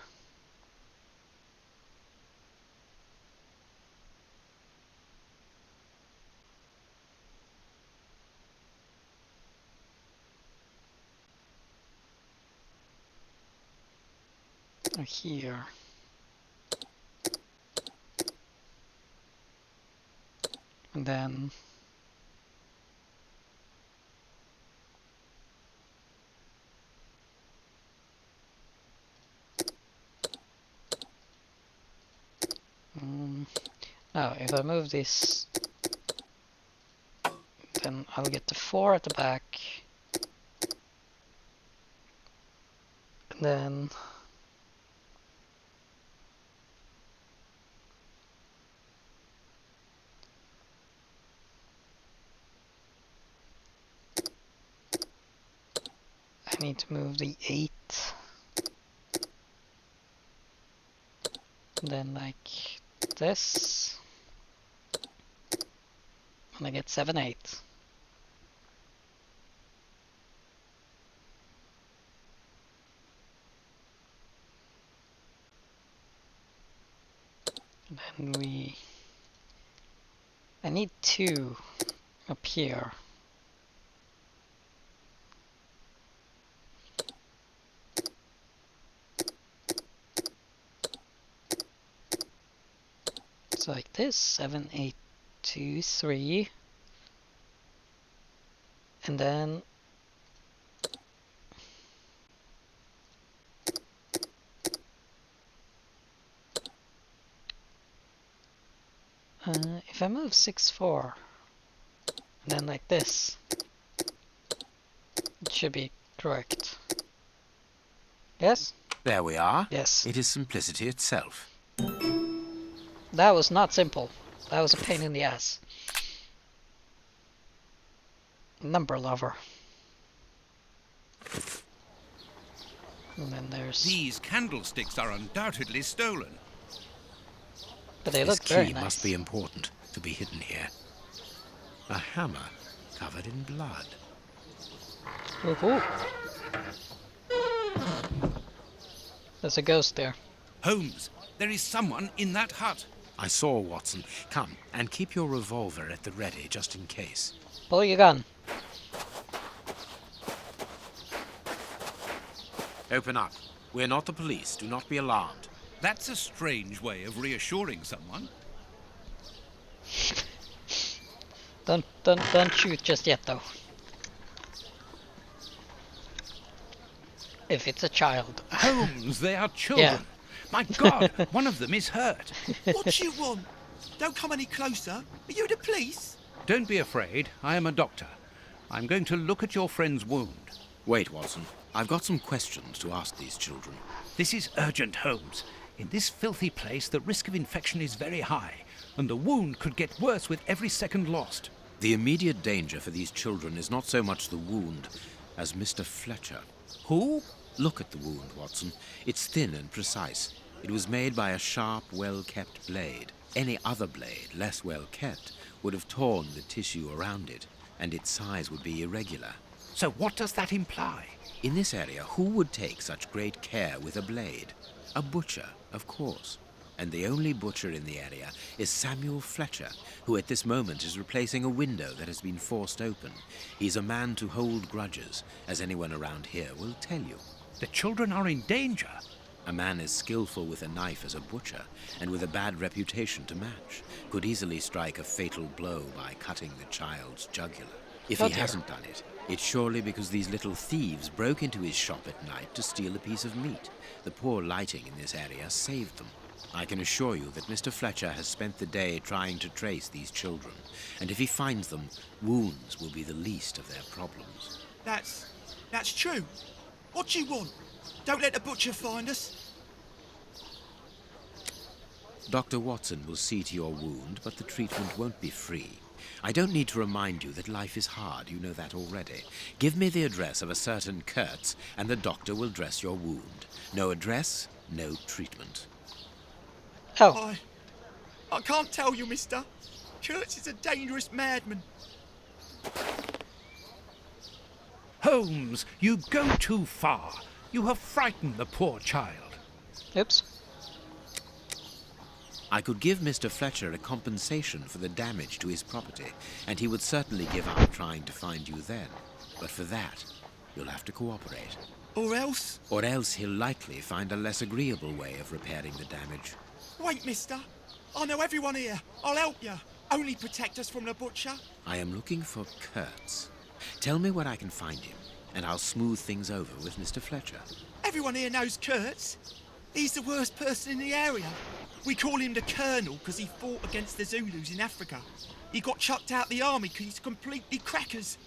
Speaker 1: here. And then now if I move this, then I'll get the 4 at the back. And then I need to move the 8. And then like this. And I get 7, 8. And then I need 2 up here. It's like this, 7, 8, 2, 3. And then if I move 6, 4, and then like this, it should be correct. Yes?
Speaker 3: There we are.
Speaker 1: Yes.
Speaker 3: It is simplicity itself.
Speaker 1: That was not simple. That was a pain in the ass. Number lover. And then there's...
Speaker 2: These candlesticks are undoubtedly stolen.
Speaker 1: But they
Speaker 3: This
Speaker 1: look very
Speaker 3: key
Speaker 1: nice.
Speaker 3: must be important to be hidden here. A hammer covered in blood.
Speaker 1: Woohoo! There's a ghost there.
Speaker 2: Holmes, there is someone in that hut.
Speaker 3: I saw, Watson. Come, and keep your revolver at the ready, just in case.
Speaker 1: Pull your gun.
Speaker 3: Open up. We're not the police. Do not be alarmed.
Speaker 2: That's a strange way of reassuring someone.
Speaker 1: Don't shoot just yet, though. If it's a child.
Speaker 2: Holmes, they are children.
Speaker 1: Yeah.
Speaker 2: My God, one of them is hurt.
Speaker 5: What do you want? Don't come any closer. Are you the police?
Speaker 2: Don't be afraid. I am a doctor. I'm going to look at your friend's wound.
Speaker 3: Wait, Watson. I've got some questions to ask these children.
Speaker 2: This is urgent, Holmes. In this filthy place, the risk of infection is very high, and the wound could get worse with every second lost.
Speaker 3: The immediate danger for these children is not so much the wound as Mr. Fletcher.
Speaker 2: Who?
Speaker 3: Look at the wound, Watson. It's thin and precise. It was made by a sharp, well-kept blade. Any other blade, less well-kept, would have torn the tissue around it, and its size would be irregular.
Speaker 2: So what does that imply?
Speaker 3: In this area, who would take such great care with a blade? A butcher, of course. And the only butcher in the area is Samuel Fletcher, who at this moment is replacing a window that has been forced open. He's a man to hold grudges, as anyone around here will tell you.
Speaker 2: The children are in danger.
Speaker 3: A man as skillful with a knife as a butcher, and with a bad reputation to match, could easily strike a fatal blow by cutting the child's jugular. If
Speaker 1: Oh
Speaker 3: he
Speaker 1: dear.
Speaker 3: hasn't done it, it's surely because these little thieves broke into his shop at night to steal a piece of meat. The poor lighting in this area saved them. I can assure you that Mr. Fletcher has spent the day trying to trace these children, and if he finds them, wounds will be the least of their problems.
Speaker 5: That's true. What do you want? Don't let the butcher find us.
Speaker 3: Dr. Watson will see to your wound, but the treatment won't be free. I don't need to remind you that life is hard. You know that already. Give me the address of a certain Kurtz, and the doctor will dress your wound. No address, no treatment.
Speaker 1: Oh,
Speaker 5: I can't tell you, mister. Kurtz is a dangerous madman.
Speaker 2: Holmes, you go too far. You have frightened the poor child.
Speaker 1: oops.
Speaker 3: I could give Mr. Fletcher a compensation for the damage to his property, and he would certainly give up trying to find you then. But for that, you'll have to cooperate.
Speaker 5: Or else...
Speaker 3: Or else he'll likely find a less agreeable way of repairing the damage.
Speaker 5: Wait, mister. I know everyone here. I'll help you. Only protect us from the butcher.
Speaker 3: I am looking for Kurtz. Tell me where I can find him, and I'll smooth things over with Mr. Fletcher.
Speaker 5: Everyone here knows Kurtz. He's the worst person in the area. We call him the Colonel because he fought against the Zulus in Africa. He got chucked out the army because he's completely crackers.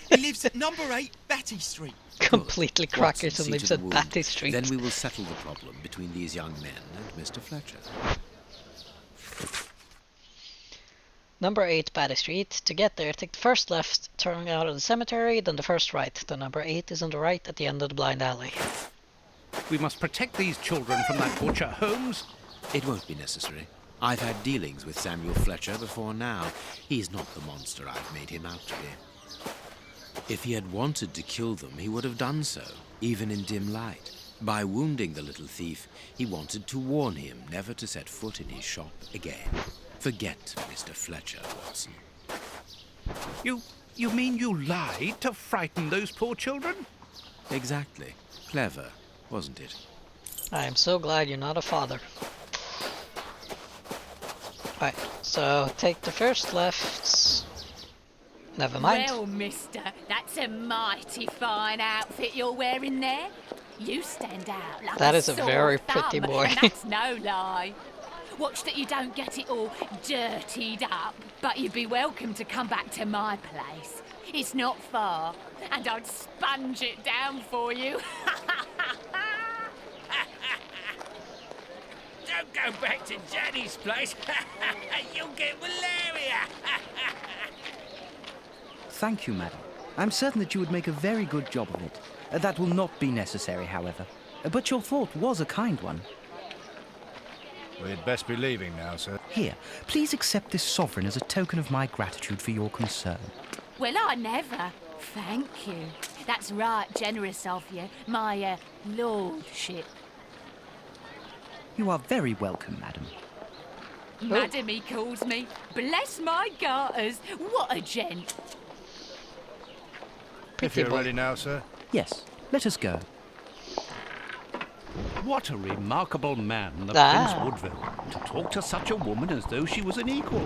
Speaker 5: He lives at number 8 Batty Street.
Speaker 1: Completely crackers and
Speaker 3: Watson, see
Speaker 1: lives
Speaker 3: to
Speaker 1: at
Speaker 3: the wound.
Speaker 1: Batty Street.
Speaker 3: Then we will settle the problem between these young men and Mr. Fletcher.
Speaker 1: Number 8 Batty Street. To get there, take the first left, turning out of the cemetery, then the first right. The number 8 is on the right at the end of the blind alley.
Speaker 2: We must protect these children from that butcher, Holmes.
Speaker 3: It won't be necessary. I've had dealings with Samuel Fletcher before now. He's not the monster I've made him out to be. If he had wanted to kill them, he would have done so, even in dim light. By wounding the little thief, he wanted to warn him never to set foot in his shop again. Forget Mr. Fletcher, Watson.
Speaker 2: You mean you lied to frighten those poor children?
Speaker 3: Exactly. Clever, wasn't it?
Speaker 1: I am so glad you're not a father. Right, so take the first left. Never mind.
Speaker 9: Well, mister, that's a mighty fine outfit you're wearing there. You stand out like
Speaker 1: That
Speaker 9: a
Speaker 1: is a
Speaker 9: sore
Speaker 1: very
Speaker 9: thumb,
Speaker 1: pretty boy.
Speaker 9: And that's no lie. Watch that you don't get it all dirtied up, but you'd be welcome to come back to my place. It's not far, and I'd sponge it down for you.
Speaker 7: Don't go back to Jenny's place. You'll get malaria.
Speaker 10: Thank you, madam. I'm certain that you would make a very good job of it. That will not be necessary, however. But your thought was a kind one.
Speaker 11: We'd best be leaving now, sir.
Speaker 10: Here, please accept this sovereign as a token of my gratitude for your concern.
Speaker 9: Well, I never. Thank you. That's right generous of you, my lordship.
Speaker 10: You are very welcome, madam.
Speaker 9: Madam, he calls me. Bless my garters. What a gent.
Speaker 11: If you're ready now, sir.
Speaker 10: Yes, let us go.
Speaker 2: What a remarkable man, the
Speaker 1: Ah.
Speaker 2: Prince Woodville, to talk to such a woman as though she was an equal.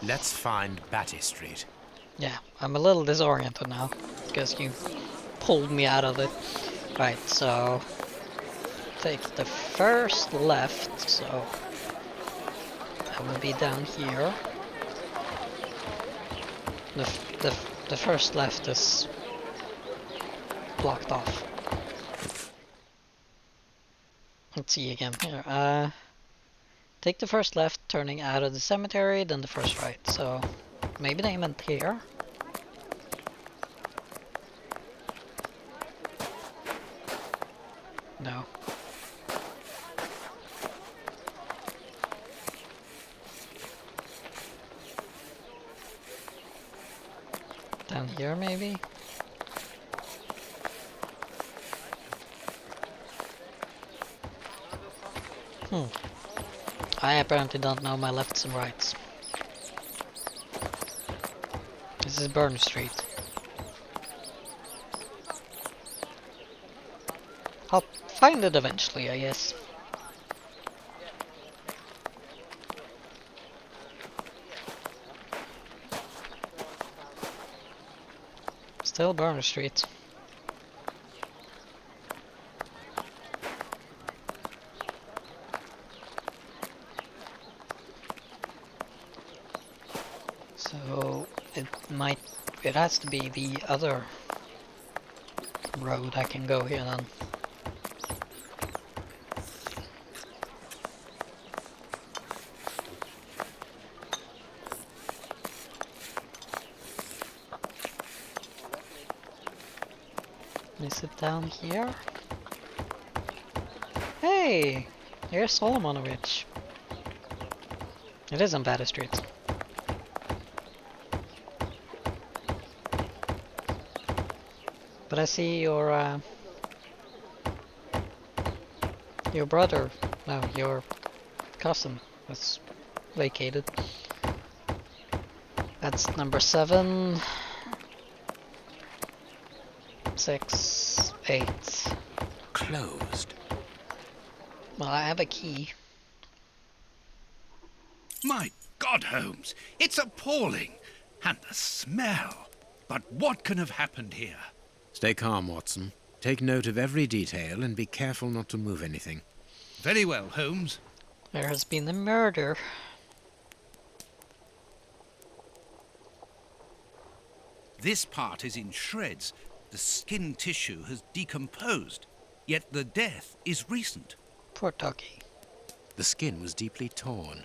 Speaker 3: Let's find Batty Street.
Speaker 1: Yeah, I'm a little disoriented now because you pulled me out of it. Right, so take the first left, so that will be down here. The first left is blocked off. Let's see again here. Take the first left, turning out of the cemetery, then the first right. So maybe they meant here. No. Down here, maybe? I apparently don't know my lefts and rights. This is Burn Street. I'll find it eventually, I guess. Still Burner Street. So it has to be the other road I can go here then. Is it down here? Hey! Here's Solomonovich. It is on Batty Street. But I see your brother, no, your cousin was vacated. That's number 7. 6, 8.
Speaker 3: Closed.
Speaker 1: Well, I have a key.
Speaker 2: My God, Holmes, it's appalling. And the smell. But what can have happened here?
Speaker 3: Stay calm, Watson. Take note of every detail and be careful not to move anything.
Speaker 2: Very well, Holmes.
Speaker 1: There has been a murder.
Speaker 2: This part is in shreds. The skin tissue has decomposed. Yet the death is recent.
Speaker 1: Poor doggy.
Speaker 3: The skin was deeply torn.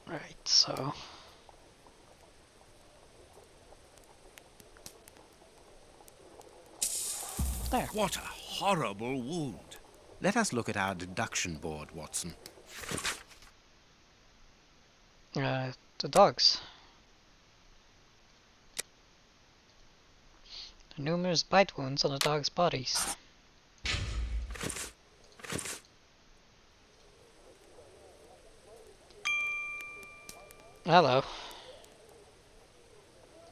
Speaker 1: Right, so... There.
Speaker 2: What a horrible wound.
Speaker 3: Let us look at our deduction board, Watson.
Speaker 1: The dogs. The numerous bite wounds on the dogs' bodies. Hello.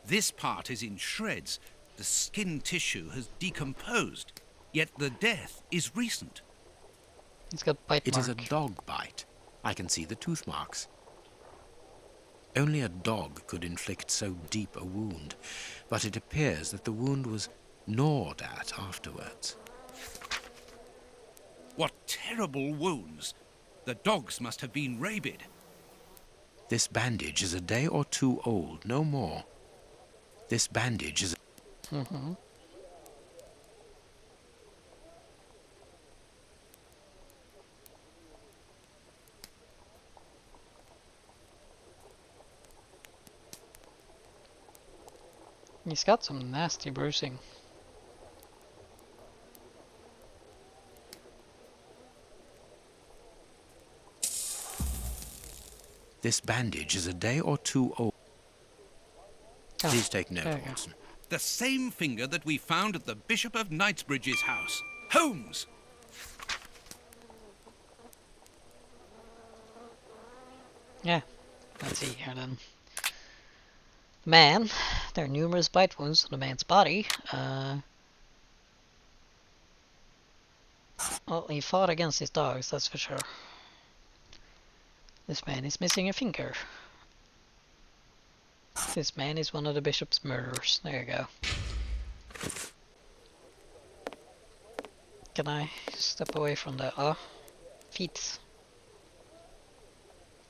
Speaker 2: This part is in shreds. The skin tissue has decomposed. Yet the death is recent.
Speaker 1: It's got bite
Speaker 3: It
Speaker 1: mark.
Speaker 3: is a dog bite. I can see the tooth marks. Only a dog could inflict so deep a wound, but it appears that the wound was gnawed at afterwards.
Speaker 2: What terrible wounds. The dogs must have been rabid.
Speaker 3: This bandage is a day or two old, no more. This bandage is...
Speaker 1: Mm-hmm. He's got some nasty bruising.
Speaker 3: This bandage is a day or two old.
Speaker 1: Oh,
Speaker 3: Please take note,
Speaker 1: there you go.
Speaker 3: Watson.
Speaker 2: The same finger that we found at the Bishop of Knightsbridge's house. Holmes!
Speaker 1: Yeah, let's see here then. The man, there are numerous bite wounds on the man's body. Well, he fought against his dogs, that's for sure. This man is missing a finger. This man is one of the bishop's murderers. There you go. Can I step away from the feet?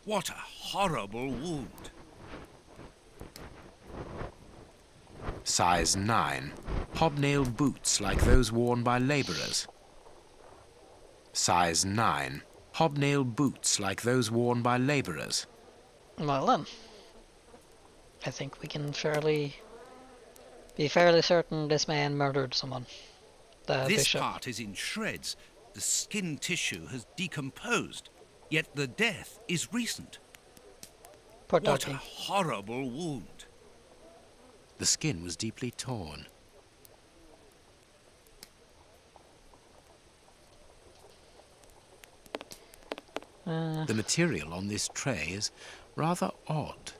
Speaker 2: What a horrible wound.
Speaker 3: Size 9. Hobnail boots like those worn by labourers. Size 9. Hobnail boots like those worn by labourers.
Speaker 1: Well then, I think we can be fairly certain this man murdered someone. The
Speaker 2: This
Speaker 1: bishop.
Speaker 2: part is in shreds. The skin tissue has decomposed. Yet the death is recent.
Speaker 1: Poor
Speaker 2: What a
Speaker 1: doggy.
Speaker 2: horrible wound.
Speaker 3: The skin was deeply torn. The material on this tray is rather odd.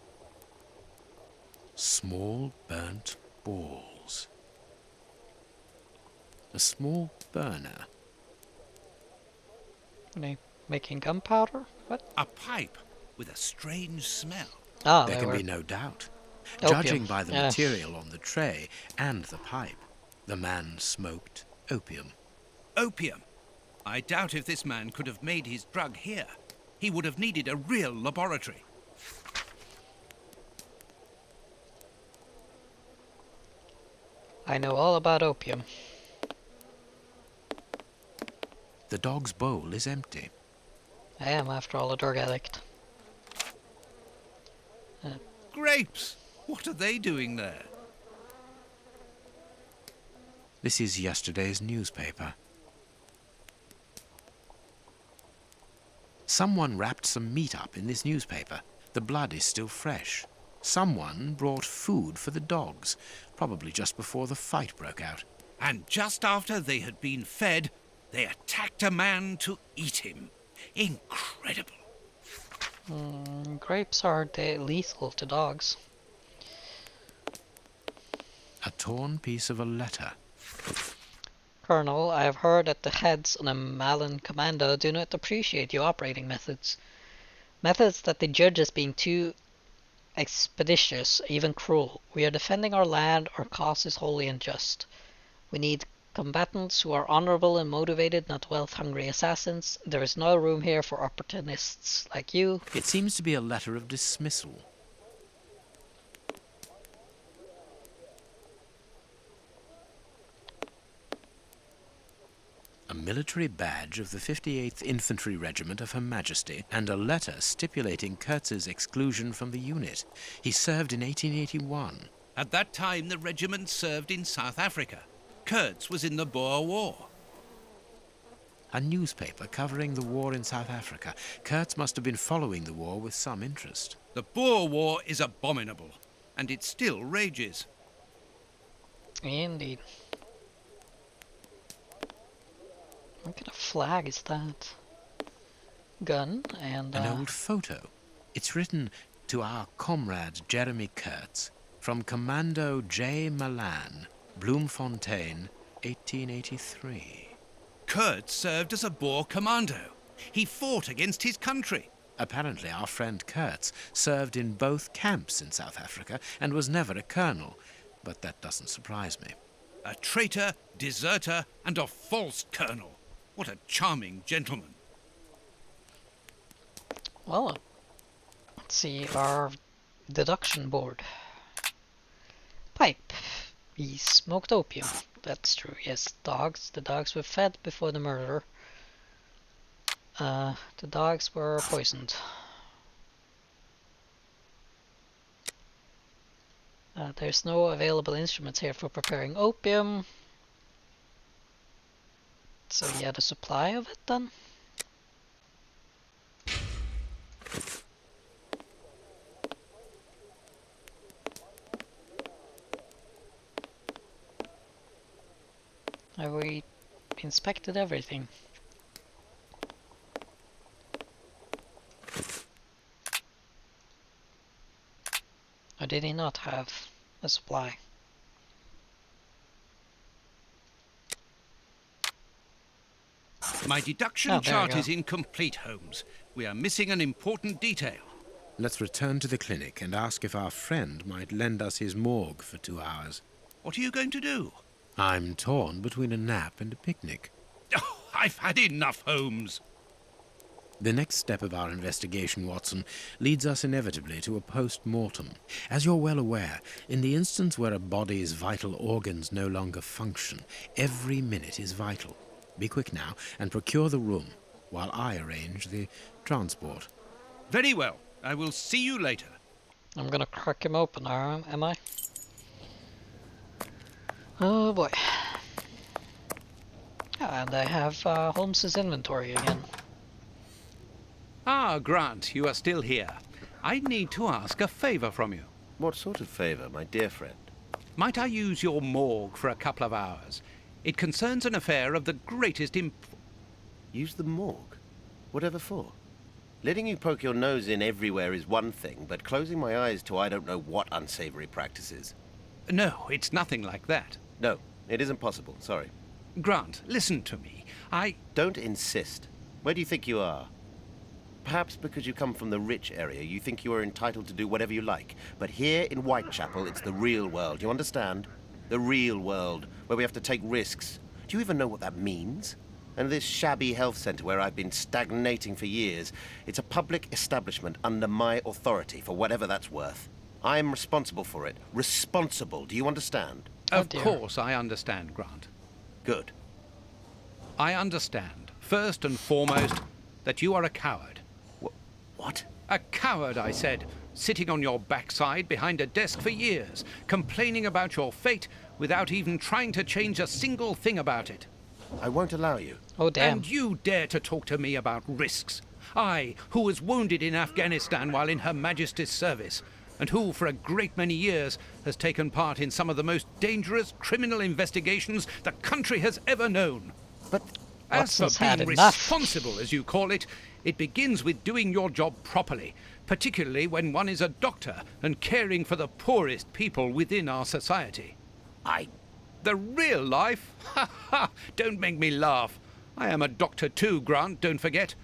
Speaker 3: Small burnt balls. A small burner.
Speaker 1: Are they making gunpowder? What?
Speaker 2: A pipe with a strange smell.
Speaker 1: Ah,
Speaker 3: There
Speaker 1: they
Speaker 3: can
Speaker 1: were
Speaker 3: be no doubt.
Speaker 1: opium.
Speaker 3: Judging by the
Speaker 1: Yeah.
Speaker 3: material on the tray and the pipe, the man smoked opium.
Speaker 2: Opium. I doubt if this man could have made his drug here. He would have needed a real laboratory.
Speaker 1: I know all about opium.
Speaker 3: The dog's bowl is empty.
Speaker 1: I am, after all, a drug addict.
Speaker 2: Grapes! What are they doing there?
Speaker 3: This is yesterday's newspaper. Someone wrapped some meat up in this newspaper. The blood is still fresh. Someone brought food for the dogs, probably just before the fight broke out.
Speaker 2: And just after they had been fed, they attacked a man to eat him. Incredible.
Speaker 1: Grapes are lethal to dogs.
Speaker 3: A torn piece of a letter.
Speaker 1: Colonel, I have heard that the heads on a Malin commando do not appreciate your operating methods. Methods that they judge as being too expeditious, even cruel. We are defending our land, our cause is wholly unjust. We need combatants who are honorable and motivated, not wealth-hungry assassins. There is no room here for opportunists like you.
Speaker 3: It seems to be a letter of dismissal. A military badge of the 58th Infantry Regiment of Her Majesty, and a letter stipulating Kurtz's exclusion from the unit. He served in 1881.
Speaker 2: At that time, the regiment served in South Africa. Kurtz was in the Boer War.
Speaker 3: A newspaper covering the war in South Africa. Kurtz must have been following the war with some interest.
Speaker 2: The Boer War is abominable, and it still rages.
Speaker 1: Indeed. What kind of flag is that? Gun and...
Speaker 3: An old photo. It's written to our comrade Jeremy Kurtz from Commando J. Malan, Bloemfontein, 1883.
Speaker 2: Kurtz served as a Boer commando. He fought against his country.
Speaker 3: Apparently our friend Kurtz served in both camps in South Africa and was never a colonel, but that doesn't surprise me.
Speaker 2: A traitor, deserter, and a false colonel. What a charming gentleman.
Speaker 1: Well, let's see our deduction board. Pipe. He smoked opium. That's true. Yes, dogs. The dogs were fed before the murder. The dogs were poisoned. There's no available instruments here for preparing opium. So he had a supply of it then? Have we inspected everything? Or did he not have a supply?
Speaker 2: My deduction chart is incomplete, Holmes. We are missing an important detail.
Speaker 3: Let's return to the clinic and ask if our friend might lend us his morgue for 2 hours.
Speaker 2: What are you going to do?
Speaker 3: I'm torn between a nap and a picnic.
Speaker 2: Oh, I've had enough, Holmes.
Speaker 3: The next step of our investigation, Watson, leads us inevitably to a post-mortem. As you're well aware, in the instance where a body's vital organs no longer function, every minute is vital. Be quick now and procure the room while I arrange the transport.
Speaker 2: Very well. I will see you later.
Speaker 1: I'm gonna crack him open, am I? Oh boy. And I have Holmes's inventory again.
Speaker 2: Ah, Grant, you are still here. I need to ask a favor from you.
Speaker 4: What sort of favor, my dear friend?
Speaker 2: Might I use your morgue for a couple of hours? It concerns an affair of the greatest
Speaker 4: Use the morgue? Whatever for? Letting you poke your nose in everywhere is one thing, but closing my eyes to I don't know what unsavory practices.
Speaker 2: No, it's nothing like that.
Speaker 4: No, it isn't possible, sorry.
Speaker 2: Grant, listen to me.
Speaker 4: Don't insist. Where do you think you are? Perhaps because you come from the rich area, you think you are entitled to do whatever you like. But here in Whitechapel, it's the real world, you understand? The real world, where we have to take risks. Do you even know what that means? And this shabby health centre where I've been stagnating for years, it's a public establishment under my authority, for whatever that's worth. I'm responsible for it. Responsible, do you understand?
Speaker 2: Of course I understand, Grant.
Speaker 4: Good.
Speaker 2: I understand, first and foremost, that you are a coward.
Speaker 4: What?
Speaker 2: A coward, I said, sitting on your backside behind a desk for years, complaining about your fate without even trying to change a single thing about it.
Speaker 4: I won't allow you.
Speaker 1: Oh, damn.
Speaker 2: And you dare to talk to me about risks. I, who was wounded in Afghanistan while in Her Majesty's service, and who, for a great many years, has taken part in some of the most dangerous criminal investigations the country has ever known.
Speaker 10: But
Speaker 2: as for
Speaker 1: Watson's had
Speaker 2: being
Speaker 1: enough.
Speaker 2: responsible, as you call it, it begins with doing your job properly, particularly when one is a doctor and caring for the poorest people within our society. The real life? Ha ha! Don't make me laugh. I am a doctor too, Grant, don't forget.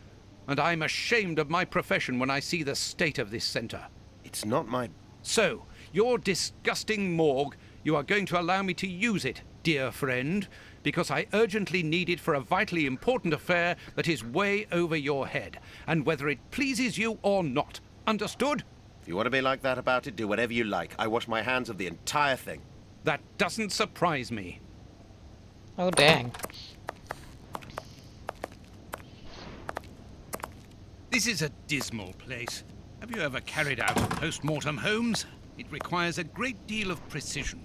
Speaker 2: And I'm ashamed of my profession when I see the state of this centre.
Speaker 4: It's not my...
Speaker 2: So, your disgusting morgue, you are going to allow me to use it, dear friend, because I urgently need it for a vitally important affair that is way over your head, and whether it pleases you or not. Understood?
Speaker 4: If you want to be like that about it, do whatever you like. I wash my hands of the entire thing.
Speaker 2: That doesn't surprise me.
Speaker 1: Oh, dang.
Speaker 2: This is a dismal place. Have you ever carried out a post-mortem, Holmes? It requires a great deal of precision.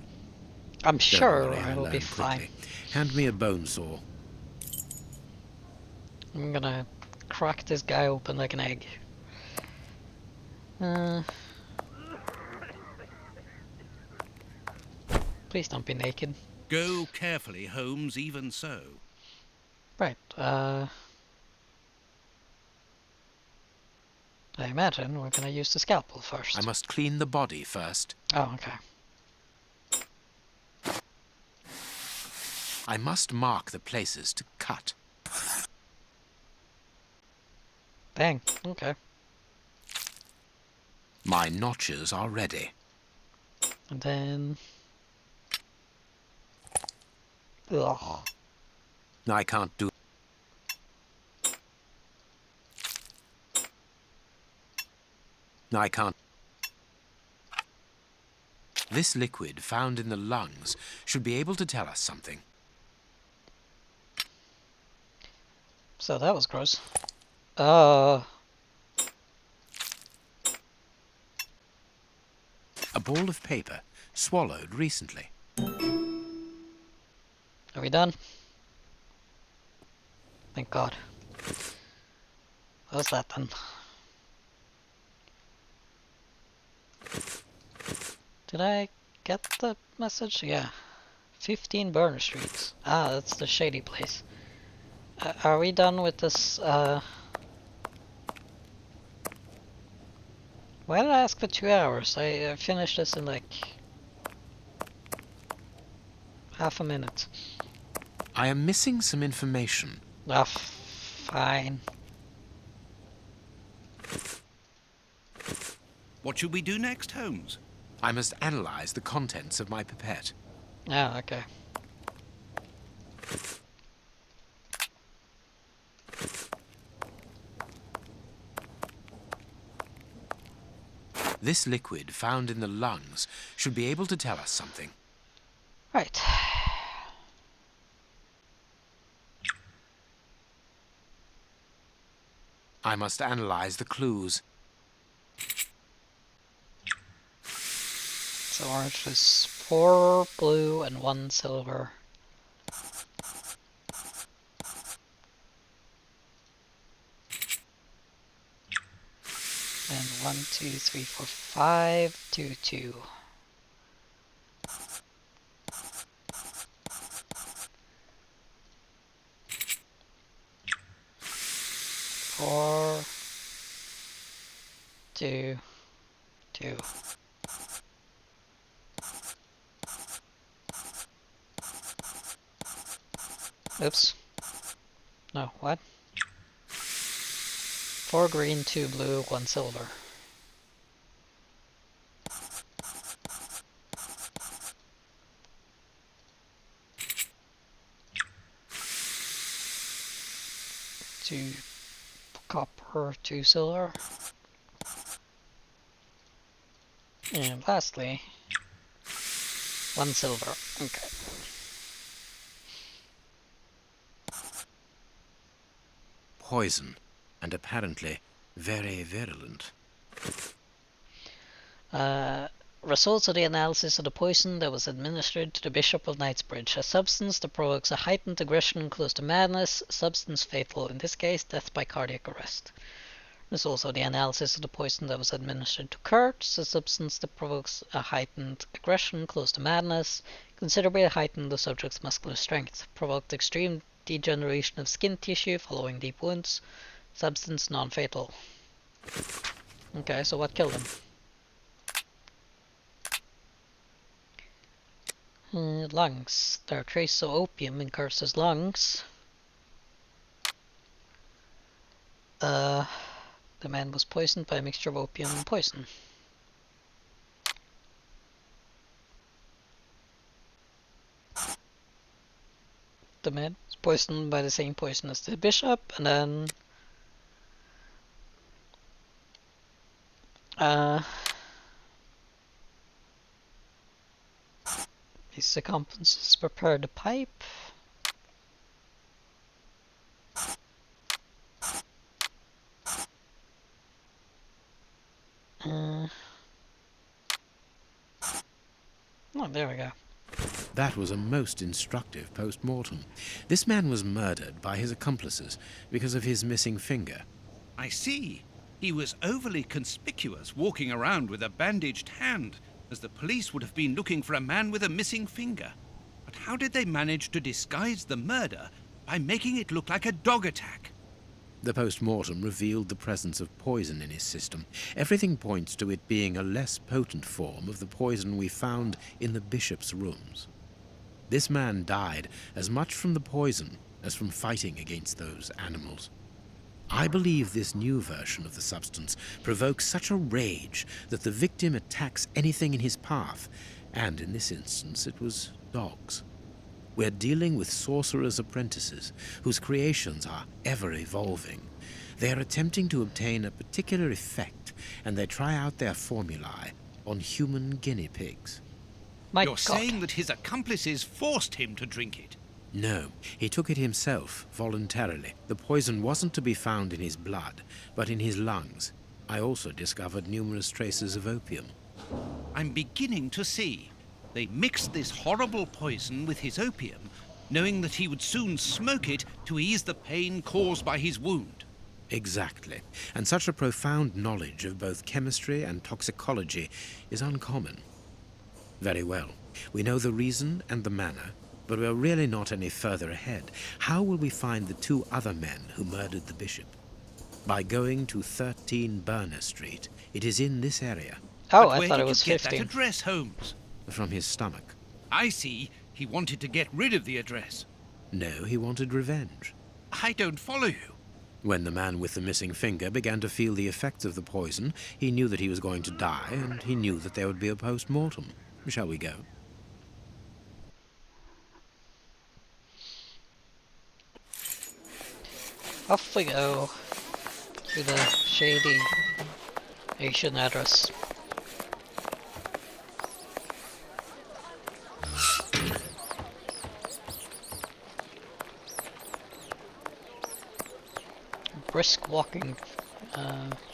Speaker 1: I'm
Speaker 3: Don't
Speaker 1: sure
Speaker 3: worry, I
Speaker 1: it'll be
Speaker 3: learn
Speaker 1: fine.
Speaker 3: quickly. Hand me a bone saw.
Speaker 1: I'm gonna crack this guy open like an egg. Please don't be naked.
Speaker 2: Go carefully, Holmes, even so.
Speaker 1: Right, I imagine we're gonna use the scalpel first.
Speaker 3: I must clean the body first.
Speaker 1: Oh, okay.
Speaker 3: I must mark the places to cut.
Speaker 1: Dang, okay.
Speaker 3: My notches are ready.
Speaker 1: And then... Ugh.
Speaker 3: I can't do... I can't... This liquid found in the lungs should be able to tell us something.
Speaker 1: So that was gross.
Speaker 3: A ball of paper, swallowed recently.
Speaker 1: Are we done? Thank God. How's that then? Did I get the message? Yeah. 15 Burner Street. Ah, that's the shady place. Are we done with this, Why did I ask for 2 hours? I finished this in like... half a minute.
Speaker 3: I am missing some information.
Speaker 1: Ah, fine.
Speaker 2: What should we do next, Holmes?
Speaker 3: I must analyze the contents of my pipette.
Speaker 1: Ah, okay.
Speaker 3: This liquid found in the lungs should be able to tell us something.
Speaker 1: Right.
Speaker 3: I must analyze the clues.
Speaker 1: So orange is 4 blue and 1 silver. And 1, 2, 3, 4, 5, 2, 2. Four, 2, 2. Oops. No, what? 4 green, 2 blue, 1 silver. Two copper, 2 silver. And lastly, 1 silver. Okay.
Speaker 3: Poison, and apparently very virulent.
Speaker 1: Results of the analysis of the poison that was administered to the Bishop of Knightsbridge. A substance that provokes a heightened aggression close to madness. Substance fatal, in this case, death by cardiac arrest. There's also the analysis of the poison that was administered to Kurtz, a substance that provokes a heightened aggression close to madness, considerably heightened the subject's muscular strength, provoked extreme degeneration of skin tissue following deep wounds, substance non-fatal. Okay, so what killed him? Lungs. There are traces of opium in Kurtz's lungs. The man was poisoned by a mixture of opium and poison. The man was poisoned by the same poison as the bishop, and then his accomplices prepared the pipe. Oh, there we go.
Speaker 3: That was a most instructive post-mortem. This man was murdered by his accomplices because of his missing finger.
Speaker 2: I see. He was overly conspicuous, walking around with a bandaged hand, as the police would have been looking for a man with a missing finger. But how did they manage to disguise the murder by making it look like a dog attack?
Speaker 3: The post-mortem revealed the presence of poison in his system. Everything points to it being a less potent form of the poison we found in the bishop's rooms. This man died as much from the poison as from fighting against those animals. I believe this new version of the substance provokes such a rage that the victim attacks anything in his path, and in this instance it was dogs. We're dealing with sorcerers' apprentices whose creations are ever-evolving. They are attempting to obtain a particular effect, and they try out their formulae on human guinea pigs.
Speaker 2: You're saying that his accomplices forced him to drink it?
Speaker 3: No, he took it himself, voluntarily. The poison wasn't to be found in his blood, but in his lungs. I also discovered numerous traces of opium.
Speaker 2: I'm beginning to see. They mixed this horrible poison with his opium, knowing that he would soon smoke it to ease the pain caused by his wound.
Speaker 3: Exactly. And such a profound knowledge of both chemistry and toxicology is uncommon. Very well. We know the reason and the manner, but we're really not any further ahead. How will we find the two other men who murdered the bishop? By going to 13 Burner Street. It is in this area.
Speaker 1: Oh,
Speaker 2: But
Speaker 1: I thought it was
Speaker 2: where did you
Speaker 1: 15.
Speaker 2: get that address, Holmes?
Speaker 3: From his stomach.
Speaker 2: I see. He wanted to get rid of the address.
Speaker 3: No, he wanted revenge.
Speaker 2: I don't follow you.
Speaker 3: When the man with the missing finger began to feel the effects of the poison, he knew that he was going to die, and he knew that there would be a post-mortem. Shall we go?
Speaker 1: Off we go to the shady Asian address. Brisk walking,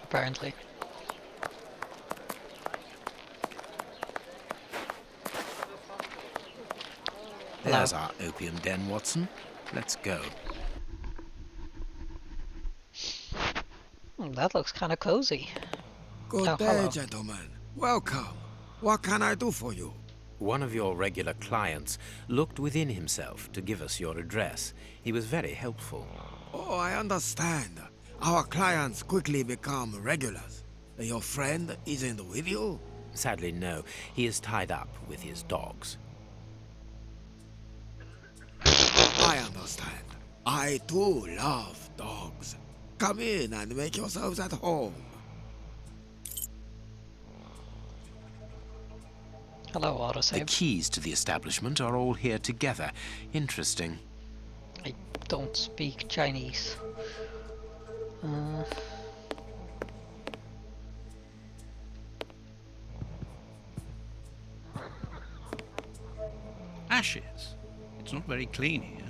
Speaker 1: apparently.
Speaker 3: There's our opium den, Watson. Let's go.
Speaker 1: That looks kind of cozy.
Speaker 12: Good
Speaker 1: Oh,
Speaker 12: day,
Speaker 1: hello.
Speaker 12: gentlemen. Welcome. What can I do for you?
Speaker 3: One of your regular clients looked within himself to give us your address. He was very helpful.
Speaker 12: Oh, I understand. Our clients quickly become regulars. Your friend isn't with you?
Speaker 3: Sadly, no. He is tied up with his dogs.
Speaker 12: I understand. I too love dogs. Come in and make yourselves at home.
Speaker 1: Hello,
Speaker 3: The
Speaker 1: autosave.
Speaker 3: keys to the establishment are all here together. Interesting.
Speaker 1: I don't speak Chinese.
Speaker 2: Ashes. It's not very clean here.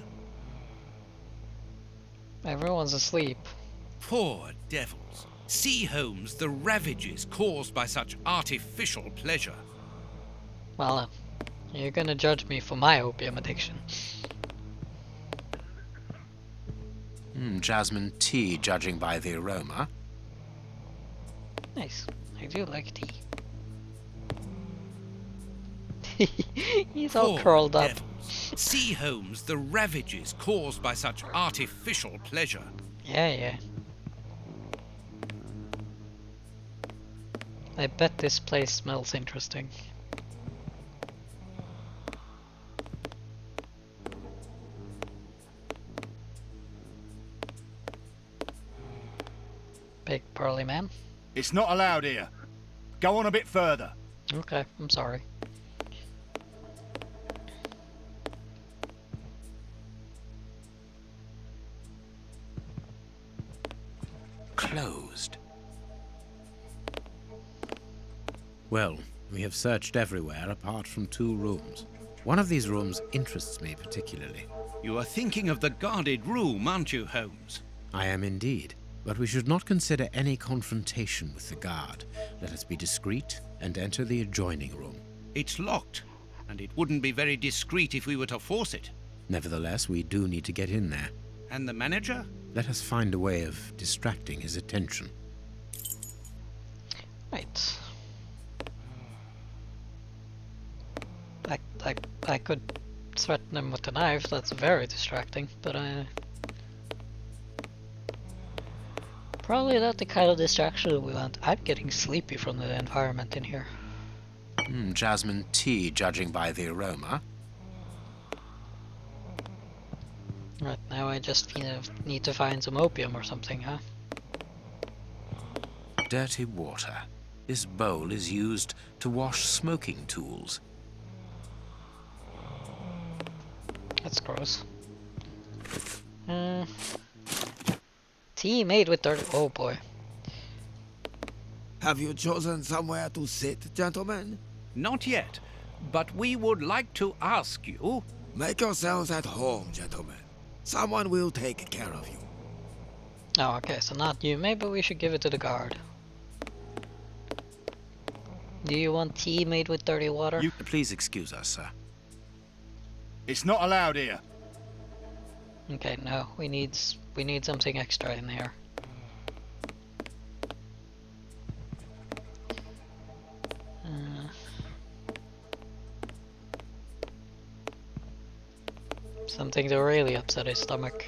Speaker 1: Everyone's asleep.
Speaker 2: Poor devils. See, Holmes, the ravages caused by such artificial pleasure.
Speaker 1: Well, you're gonna judge me for my opium addiction.
Speaker 3: Jasmine tea, judging by the aroma.
Speaker 1: Nice. I do like tea. He's all
Speaker 2: Poor
Speaker 1: curled up.
Speaker 2: devils. See, Holmes, the ravages caused by such artificial pleasure.
Speaker 1: Yeah. I bet this place smells interesting. Big burly man.
Speaker 11: It's not allowed here. Go on a bit further.
Speaker 1: Okay, I'm sorry.
Speaker 3: Closed. Well, we have searched everywhere apart from 2 rooms. One of these rooms interests me particularly.
Speaker 2: You are thinking of the guarded room, aren't you, Holmes?
Speaker 3: I am indeed, but we should not consider any confrontation with the guard. Let us be discreet and enter the adjoining room.
Speaker 2: It's locked, and it wouldn't be very discreet if we were to force it.
Speaker 3: Nevertheless, we do need to get in there.
Speaker 2: And the manager?
Speaker 3: Let us find a way of distracting his attention.
Speaker 1: Right. I could threaten him with a knife, that's very distracting, but probably not the kind of distraction we want. I'm getting sleepy from the environment in here.
Speaker 3: Jasmine tea, judging by the aroma.
Speaker 1: Right, now I just need to find some opium or something, huh?
Speaker 3: Dirty water. This bowl is used to wash smoking tools.
Speaker 1: That's gross. Tea made with dirty... Oh boy.
Speaker 12: Have you chosen somewhere to sit, gentlemen?
Speaker 2: Not yet, but we would like to ask you...
Speaker 12: Make yourselves at home, gentlemen. Someone will take care of you.
Speaker 1: Oh, okay, so not you. Maybe we should give it to the guard. Do you want tea made with dirty water?
Speaker 3: Please excuse us, sir.
Speaker 11: It's not allowed here.
Speaker 1: Okay, no, we need something extra in here. Something to really upset his stomach.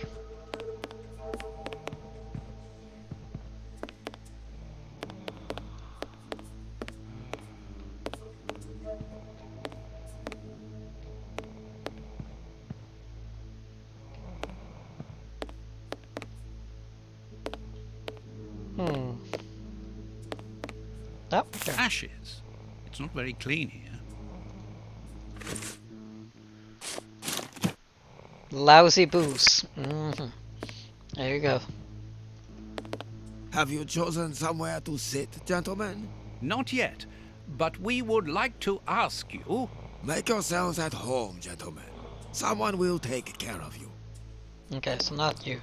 Speaker 1: Oh, okay.
Speaker 2: Ashes. It's not very clean here.
Speaker 1: Lousy booze. There you go.
Speaker 12: Have you chosen somewhere to sit, gentlemen?
Speaker 2: Not yet, but we would like to ask you...
Speaker 12: Make yourselves at home, gentlemen. Someone will take care of you.
Speaker 1: Okay, so not you.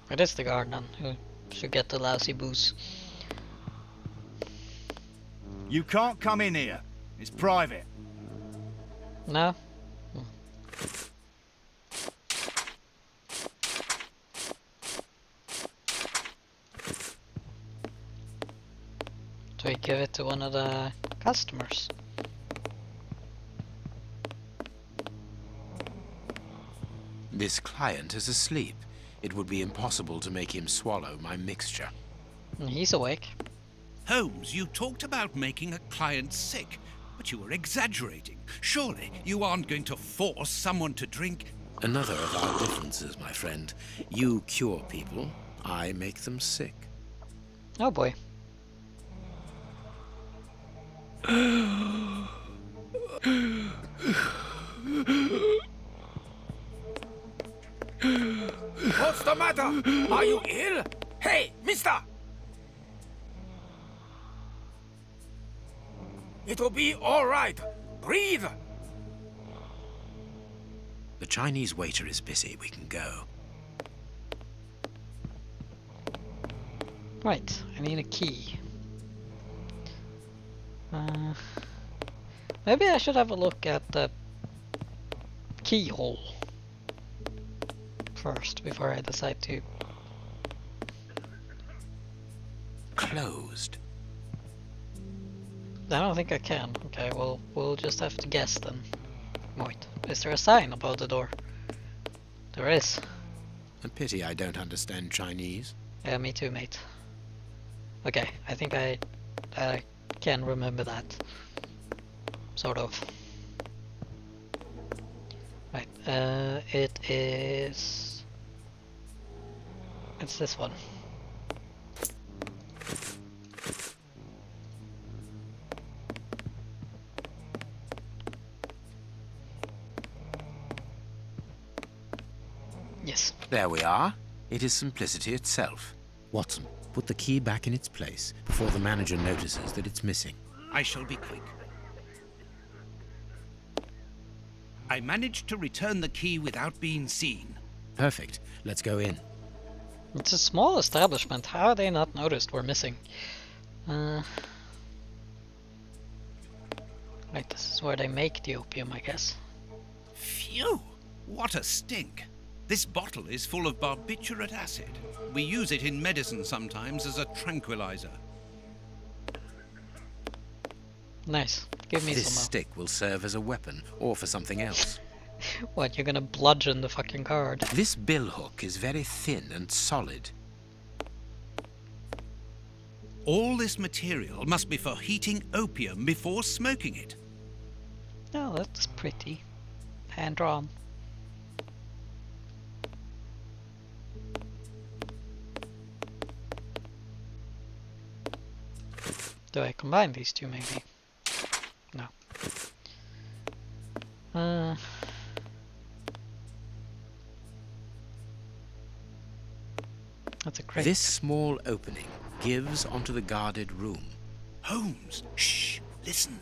Speaker 1: It is the guard then who should get the lousy booze.
Speaker 11: You can't come in here. It's private.
Speaker 1: No? So we give it to one of the customers.
Speaker 3: This client is asleep. It would be impossible to make him swallow my mixture.
Speaker 1: He's awake.
Speaker 2: Holmes, you talked about making a client sick, but you were exaggerating. Surely you aren't going to force someone to drink...
Speaker 3: Another of our differences, my friend. You cure people, I make them sick.
Speaker 1: Oh boy.
Speaker 12: What's the matter? Are you ill? Hey, mister! It'll be all right. Breathe!
Speaker 3: The Chinese waiter is busy. We can go.
Speaker 1: Right, I need a key. Maybe I should have a look at the keyhole first before I decide to...
Speaker 3: Closed.
Speaker 1: I don't think I can. Okay, well, we'll just have to guess then. Wait, is there a sign above the door? There is.
Speaker 3: A pity I don't understand Chinese.
Speaker 1: Yeah, me too, mate. Okay, I think I can remember that. Sort of. Right, it is... It's this one. Yes.
Speaker 3: There we are. It is simplicity itself. Watson, put the key back in its place before the manager notices that it's missing.
Speaker 2: I shall be quick. I managed to return the key without being seen.
Speaker 3: Perfect. Let's go in.
Speaker 1: It's a small establishment. How have they not noticed we're missing? Right, this is where they make the opium, I guess.
Speaker 2: Phew! What a stink! This bottle is full of barbiturate acid. We use it in medicine sometimes as a tranquilizer.
Speaker 1: Nice. Give me
Speaker 3: This
Speaker 1: some.
Speaker 3: stick will serve as a weapon, or for something else.
Speaker 1: What, you're gonna bludgeon the fucking guard?
Speaker 3: This billhook is very thin and solid.
Speaker 2: All this material must be for heating opium before smoking it.
Speaker 1: Oh, that's pretty. Hand-drawn. Do I combine these two, maybe? No. That's a crate.
Speaker 3: This small opening gives onto the guarded room.
Speaker 2: Holmes, shh, listen.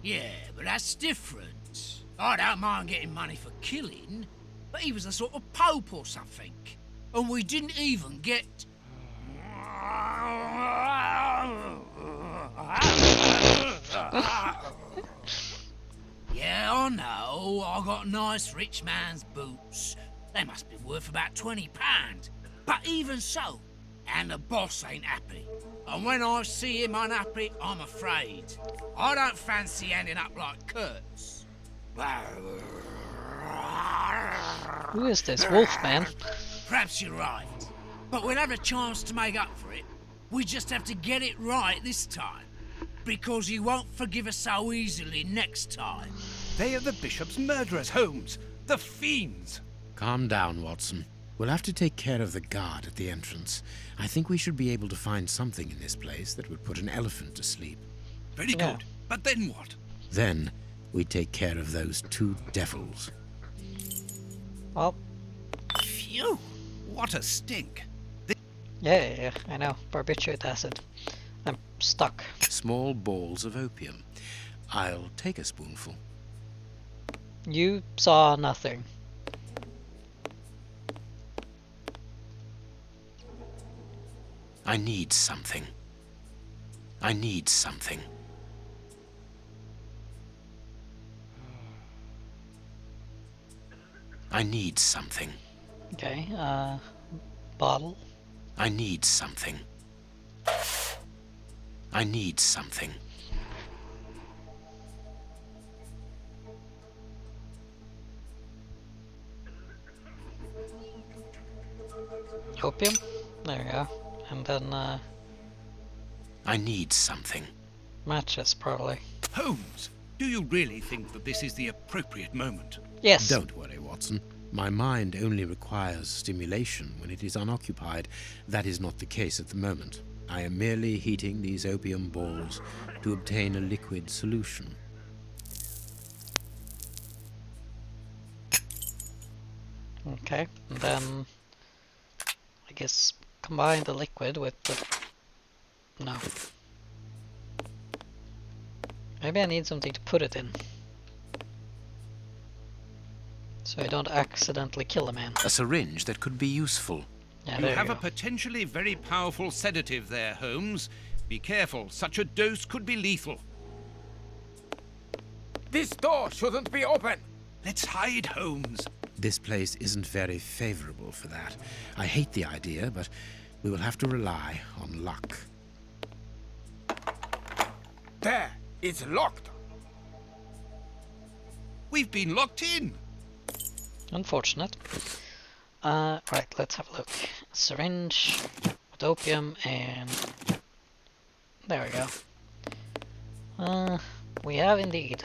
Speaker 13: Yeah, but that's different. I don't mind getting money for killing, but he was a sort of pope or something. And we didn't even get... Yeah, I know. I got nice rich man's boots. They must be worth about £20. But even so, and the boss ain't happy. And when I see him unhappy, I'm afraid. I don't fancy ending up like Kurtz.
Speaker 1: Who is this Wolfman?
Speaker 13: Perhaps you're right. But we'll have a chance to make up for it. We just have to get it right this time. Because he won't forgive us so easily next time.
Speaker 2: They are the bishop's murderers, Holmes. The fiends.
Speaker 3: Calm down, Watson. We'll have to take care of the guard at the entrance. I think we should be able to find something in this place that would put an elephant to sleep.
Speaker 2: Very good. But then what?
Speaker 3: Then we take care of those two devils.
Speaker 1: Well.
Speaker 2: Phew! What a stink.
Speaker 1: Yeah, I know. Barbiturate acid. I'm stuck.
Speaker 3: Small balls of opium. I'll take a spoonful.
Speaker 1: You saw nothing.
Speaker 3: I need something. I need something. I need something.
Speaker 1: Okay, bottle.
Speaker 3: I need something. I need something.
Speaker 1: Opium? There you go. And then,
Speaker 3: I need something.
Speaker 1: matches, probably.
Speaker 2: Holmes, do you really think that this is the appropriate moment?
Speaker 1: Yes.
Speaker 3: Don't worry, Watson. My mind only requires stimulation when it is unoccupied. That is not the case at the moment. I am merely heating these opium balls to obtain a liquid solution.
Speaker 1: Okay, and then I guess combine the liquid with the... No. Maybe I need something to put it in. So I don't accidentally kill a man.
Speaker 3: A syringe that could be useful.
Speaker 1: Yeah,
Speaker 2: You
Speaker 1: there
Speaker 2: have
Speaker 1: you
Speaker 2: a
Speaker 1: go.
Speaker 2: potentially very powerful sedative there, Holmes. Be careful, such a dose could be lethal.
Speaker 8: This door shouldn't be open.
Speaker 2: Let's hide, Holmes.
Speaker 3: This place isn't very favorable for that. I hate the idea, but we will have to rely on luck.
Speaker 8: There.
Speaker 12: It's locked.
Speaker 2: We've been locked in.
Speaker 1: Unfortunate. Right, let's have a look. Syringe with opium and there we go. We have indeed.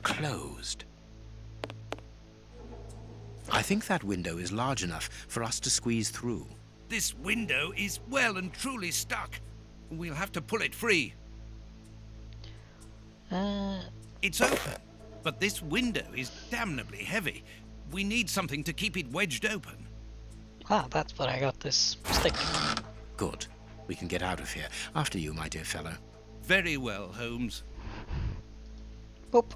Speaker 3: Closed. I think that window is large enough for us to squeeze through.
Speaker 2: This window is well and truly stuck. We'll have to pull it free. It's open, but this window is damnably heavy. We need something to keep it wedged open.
Speaker 1: Ah, that's what I got this stick.
Speaker 3: Good. We can get out of here. After you, my dear fellow.
Speaker 2: Very well, Holmes.
Speaker 1: Boop.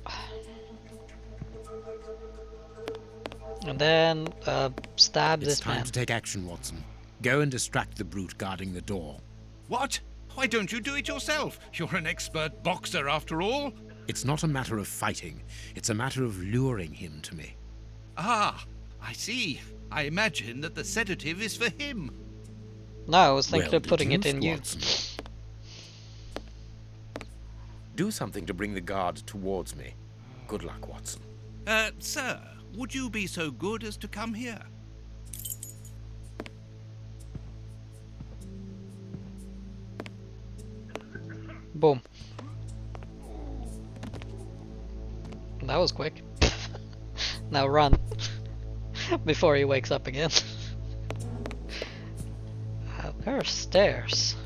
Speaker 1: And then, stab
Speaker 3: It's
Speaker 1: this
Speaker 3: time
Speaker 1: man.
Speaker 3: to take action, Watson. Go and distract the brute guarding the door.
Speaker 2: What? Why don't you do it yourself? You're an expert boxer, after all.
Speaker 3: It's not a matter of fighting. It's a matter of luring him to me.
Speaker 2: Ah, I see. I imagine that the sedative is for him.
Speaker 1: No, I was thinking
Speaker 3: Well
Speaker 1: of putting it in
Speaker 3: deduced,
Speaker 1: you.
Speaker 3: Watson. Do something to bring the guard towards me. Good luck, Watson.
Speaker 2: Sir, would you be so good as to come here?
Speaker 1: Boom. That was quick. Now run. Before he wakes up again. There are stairs.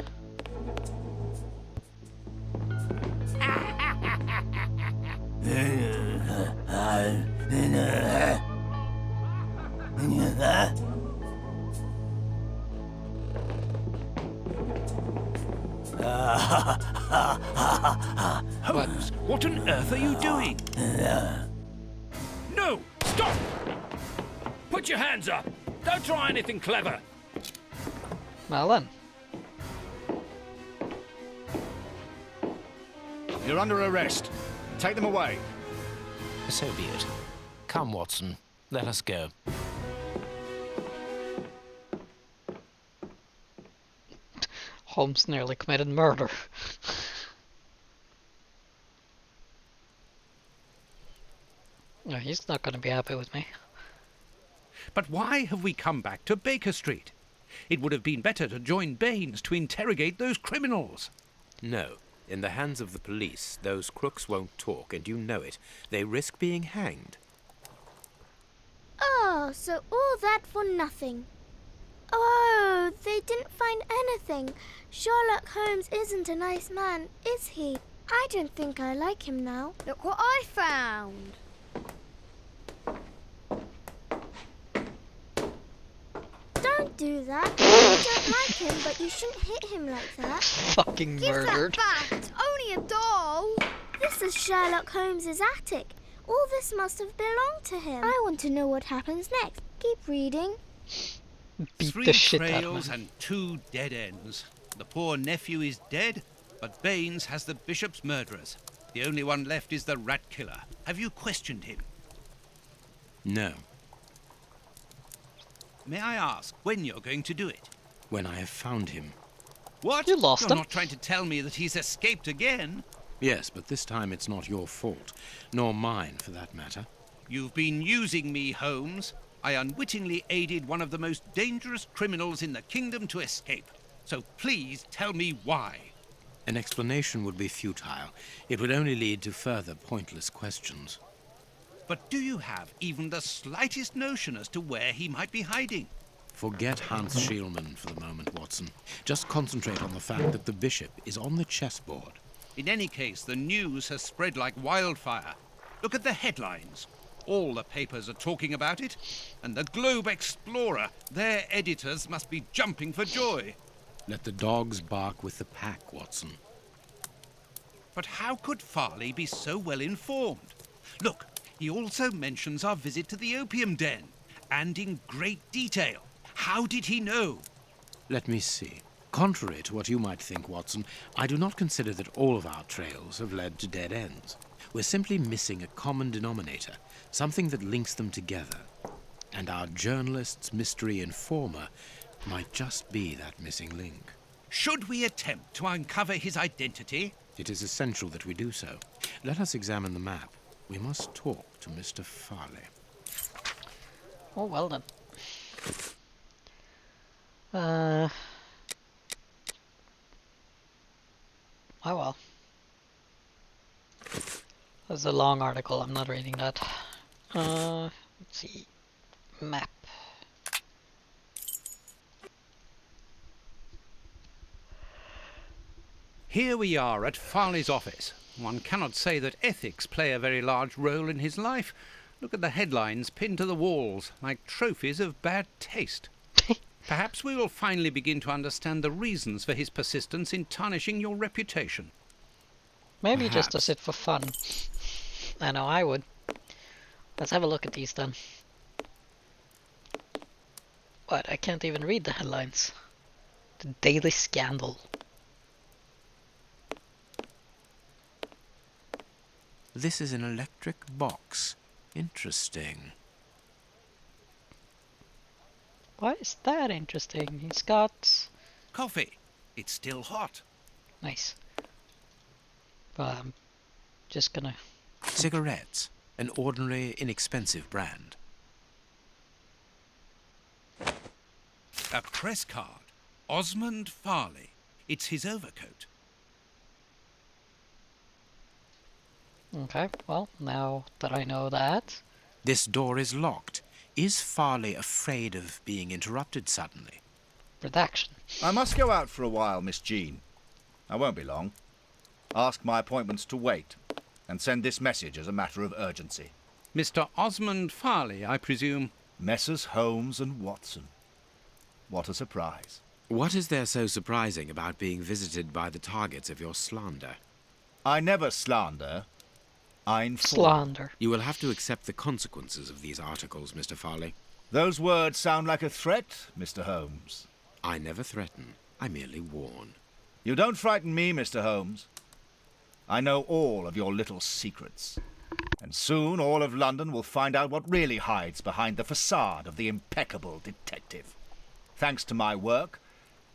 Speaker 2: Holmes, what on earth are you doing?
Speaker 14: No! Stop! Put your hands up! Don't try anything clever!
Speaker 1: Well then.
Speaker 11: You're under arrest. Take them away.
Speaker 3: So be it. Come, Watson. Let us go.
Speaker 1: Holmes nearly committed murder. No, he's not going to be happy with me.
Speaker 2: But why have we come back to Baker Street? It would have been better to join Baines to interrogate those criminals.
Speaker 8: No. In the hands of the police, those crooks won't talk, and you know it. They risk being hanged.
Speaker 15: Oh, so all that for nothing. Oh, they didn't find anything. Sherlock Holmes isn't a nice man, is he? I don't think I like him now.
Speaker 6: Look what I found.
Speaker 15: Don't do that. I don't like him, but you shouldn't hit him like that.
Speaker 1: Fucking murdered.
Speaker 6: Give that back. It's only a doll.
Speaker 15: This is Sherlock Holmes's attic. All this must have belonged to him. I want to know what happens next. Keep reading.
Speaker 1: Beat
Speaker 2: 3
Speaker 1: the shit out of
Speaker 2: trails
Speaker 1: him.
Speaker 2: and 2 dead ends. The poor nephew is dead, but Baines has the bishop's murderers. The only one left is the rat killer. Have you questioned him?
Speaker 3: No.
Speaker 2: May I ask when you're going to do it?
Speaker 3: When I have found him.
Speaker 2: What?
Speaker 1: You lost
Speaker 2: You're
Speaker 1: him.
Speaker 2: not trying to tell me that he's escaped again?
Speaker 3: Yes, but this time it's not your fault. Nor mine, for that matter.
Speaker 2: You've been using me, Holmes. I unwittingly aided one of the most dangerous criminals in the kingdom to escape. So please tell me why.
Speaker 3: An explanation would be futile. It would only lead to further pointless questions.
Speaker 2: But do you have even the slightest notion as to where he might be hiding?
Speaker 3: Forget Hans Schielmann for the moment, Watson. Just concentrate on the fact that the bishop is on the chessboard.
Speaker 2: In any case, the news has spread like wildfire. Look at the headlines. All the papers are talking about it. And the Globe Explorer, their editors must be jumping for joy.
Speaker 3: Let the dogs bark with the pack, Watson.
Speaker 2: But how could Farley be so well informed? Look, he also mentions our visit to the opium den, and in great detail. How did he know?
Speaker 3: Let me see. Contrary to what you might think, Watson, I do not consider that all of our trails have led to dead ends. We're simply missing a common denominator, something that links them together. And our journalist's mystery informer Might just be that missing link.
Speaker 2: Should we attempt to uncover his identity?
Speaker 3: It is essential that we do so. Let us examine the map. We must talk to Mr. Farley.
Speaker 1: Oh, well then. Oh well. That's a long article, I'm not reading that. Let's see. Map.
Speaker 2: Here we are at Farley's office. One cannot say that ethics play a very large role in his life. Look at the headlines pinned to the walls, like trophies of bad taste. Perhaps we will finally begin to understand the reasons for his persistence in tarnishing your reputation.
Speaker 1: Maybe
Speaker 2: Perhaps.
Speaker 1: just does it for fun. I know I would. Let's have a look at these then. What? I can't even read the headlines. The Daily Scandal.
Speaker 3: This is an electric box. Interesting.
Speaker 1: Why is that interesting? He's got...
Speaker 2: Coffee. It's still hot.
Speaker 1: Nice. I'm just gonna...
Speaker 3: Cigarettes. An ordinary, inexpensive brand.
Speaker 2: A press card. Osmond Farley. It's his overcoat.
Speaker 1: Okay, well, now that I know that...
Speaker 3: This door is locked. Is Farley afraid of being interrupted suddenly?
Speaker 1: Redaction.
Speaker 11: I must go out for a while, Miss Jean. I won't be long. Ask my appointments to wait, and send this message as a matter of urgency.
Speaker 2: Mr. Osmond Farley, I presume.
Speaker 11: Messrs. Holmes and Watson. What a surprise.
Speaker 3: What is there so surprising about being visited by the targets of your slander?
Speaker 11: I never slander. I inform.
Speaker 1: Slander.
Speaker 3: You will have to accept the consequences of these articles, Mr. Farley.
Speaker 11: Those words sound like a threat, Mr. Holmes.
Speaker 3: I never threaten. I merely warn.
Speaker 11: You don't frighten me, Mr. Holmes. I know all of your little secrets. And soon all of London will find out what really hides behind the facade of the impeccable detective. Thanks to my work,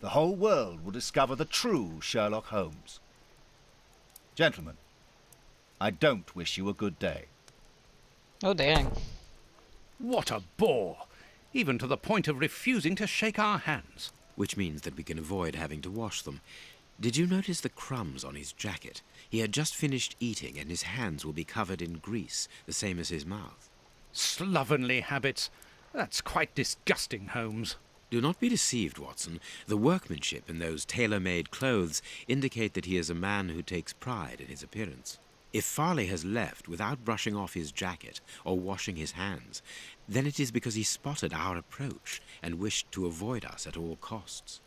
Speaker 11: the whole world will discover the true Sherlock Holmes. Gentlemen, I don't wish you a good day.
Speaker 1: Oh, dang.
Speaker 2: What a bore! Even to the point of refusing to shake our hands.
Speaker 3: Which means that we can avoid having to wash them. Did you notice the crumbs on his jacket? He had just finished eating, and his hands will be covered in grease, the same as his mouth.
Speaker 2: Slovenly habits. That's quite disgusting, Holmes.
Speaker 3: Do not be deceived, Watson. The workmanship in those tailor-made clothes indicate that he is a man who takes pride in his appearance. If Farley has left without brushing off his jacket or washing his hands, then it is because he spotted our approach and wished to avoid us at all costs.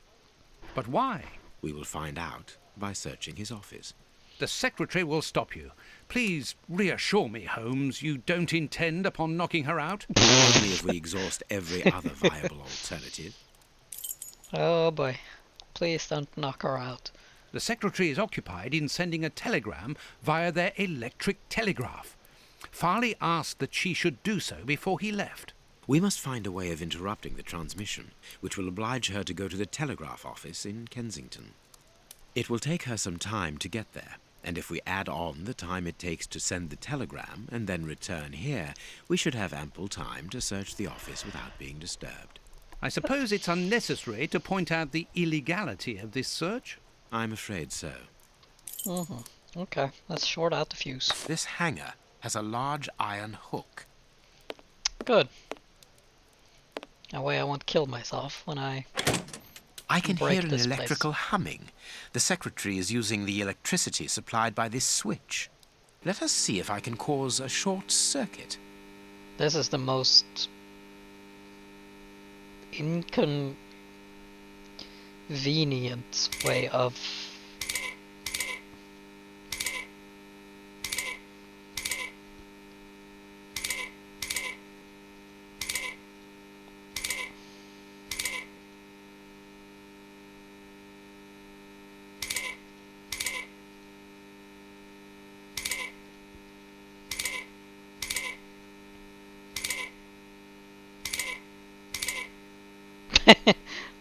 Speaker 2: But why?
Speaker 3: We will find out by searching his office.
Speaker 2: The secretary will stop you. Please reassure me, Holmes, you don't intend upon knocking her out?
Speaker 3: Only if we exhaust every other viable alternative.
Speaker 1: Oh boy. Please don't knock her out.
Speaker 2: The secretary is occupied in sending a telegram via their electric telegraph. Farley asked that she should do so before he left.
Speaker 3: We must find a way of interrupting the transmission, which will oblige her to go to the telegraph office in Kensington. It will take her some time to get there, and if we add on the time it takes to send the telegram and then return here, we should have ample time to search the office without being disturbed.
Speaker 2: I suppose it's unnecessary to point out the illegality of this search?
Speaker 3: I'm afraid so.
Speaker 1: Okay, let's short out the fuse.
Speaker 3: This hanger has a large iron hook.
Speaker 1: Good. That way I won't kill myself when I
Speaker 3: can
Speaker 1: break
Speaker 3: hear an
Speaker 1: this
Speaker 3: electrical
Speaker 1: place.
Speaker 3: humming. The secretary is using the electricity supplied by this switch. Let us see if I can cause a short circuit.
Speaker 1: This is the most inconvenient way of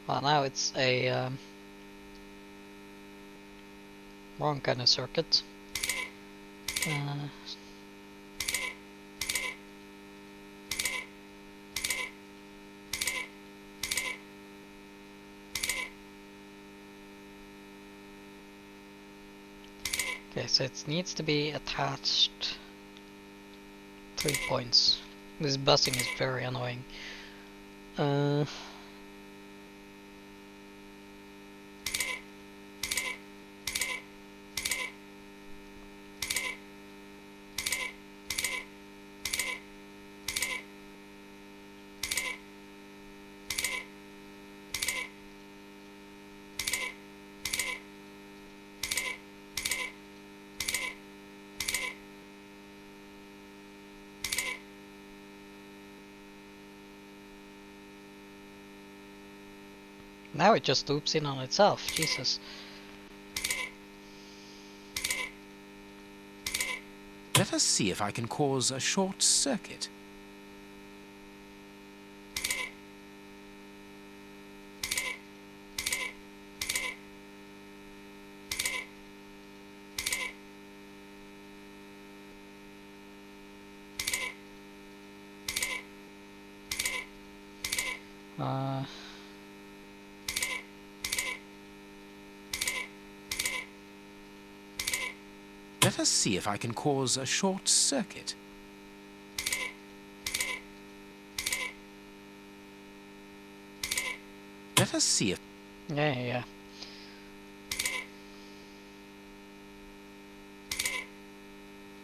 Speaker 1: Well, now it's a wrong kind of circuit. Okay, so it needs to be attached 3 points. This buzzing is very annoying. Now it just loops in on itself, Jesus.
Speaker 3: Let us see if I can cause a short circuit. Let us see if I can cause a short circuit. Let us see if...
Speaker 1: Yeah.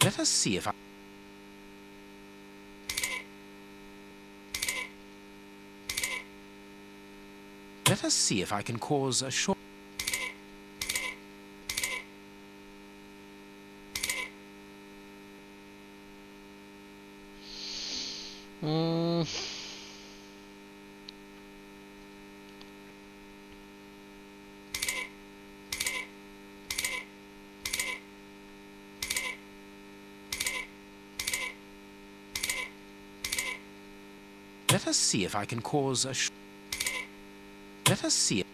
Speaker 3: Let us see if I... Let us see if I can cause a short... Let us see if I can cause a... Let us see...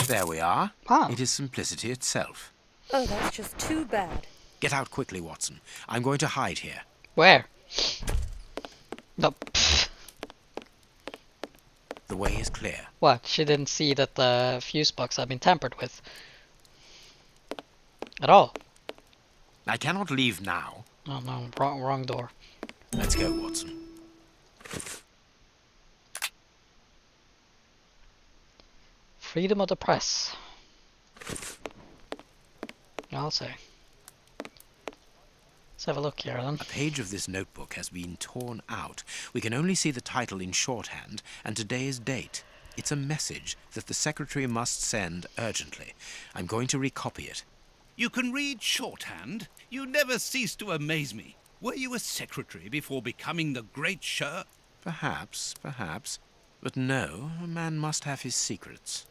Speaker 3: There we are.
Speaker 1: Ah.
Speaker 3: It is simplicity itself.
Speaker 6: Oh, that's just too bad.
Speaker 3: Get out quickly, Watson. I'm going to hide here.
Speaker 1: Where? No.
Speaker 3: The way is clear.
Speaker 1: What? She didn't see that the fuse box had been tampered with? At all?
Speaker 3: I cannot leave now.
Speaker 1: Oh no, wrong door.
Speaker 3: Let's go, Watson.
Speaker 1: Freedom of the press. I'll say. Let's have a look here then.
Speaker 3: A page of this notebook has been torn out. We can only see the title in shorthand and today's date. It's a message that the secretary must send urgently. I'm going to recopy it.
Speaker 2: You can read shorthand? You never cease to amaze me. Were you a secretary before becoming the great Sherlock?
Speaker 3: Perhaps. But no, a man must have his secrets.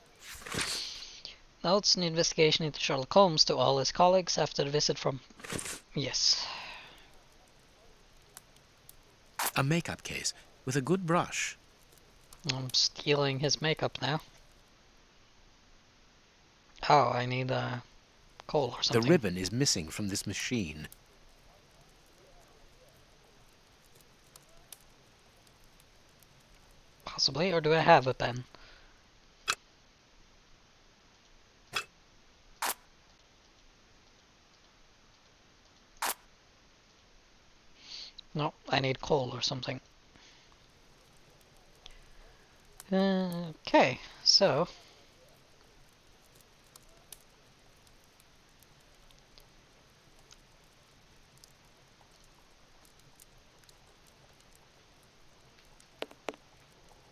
Speaker 1: Notes an investigation into Sherlock Holmes to all his colleagues after the visit from... Yes.
Speaker 3: A makeup case with a good brush.
Speaker 1: I'm stealing his makeup now. Oh, I need coal or something.
Speaker 3: The ribbon is missing from this machine.
Speaker 1: Possibly, or do I have a pen? No, I need coal or something. Okay, so...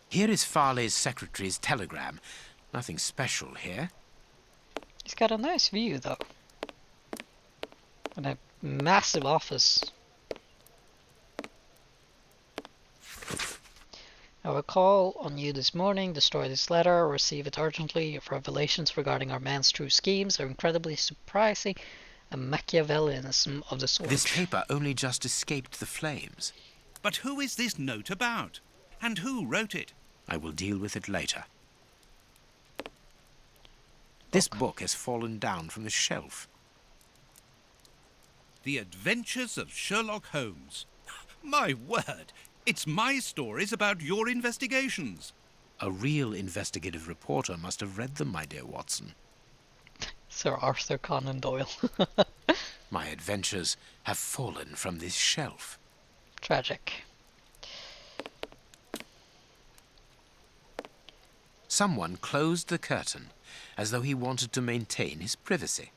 Speaker 3: Here is Farley's secretary's telegram. Nothing special here.
Speaker 1: He's got a nice view, though. And a massive office. I will call on you this morning, destroy this letter, receive it urgently. If revelations regarding our man's true schemes are incredibly surprising, a Machiavellianism of the sort.
Speaker 3: This paper only just escaped the flames.
Speaker 2: But who is this note about? And who wrote it?
Speaker 3: I will deal with it later. This book has fallen down from the shelf.
Speaker 2: The Adventures of Sherlock Holmes. My word! It's my stories about your investigations.
Speaker 3: A real investigative reporter must have read them, my dear Watson.
Speaker 1: Sir Arthur Conan Doyle.
Speaker 3: My adventures have fallen from this shelf.
Speaker 1: Tragic.
Speaker 3: Someone closed the curtain as though he wanted to maintain his privacy.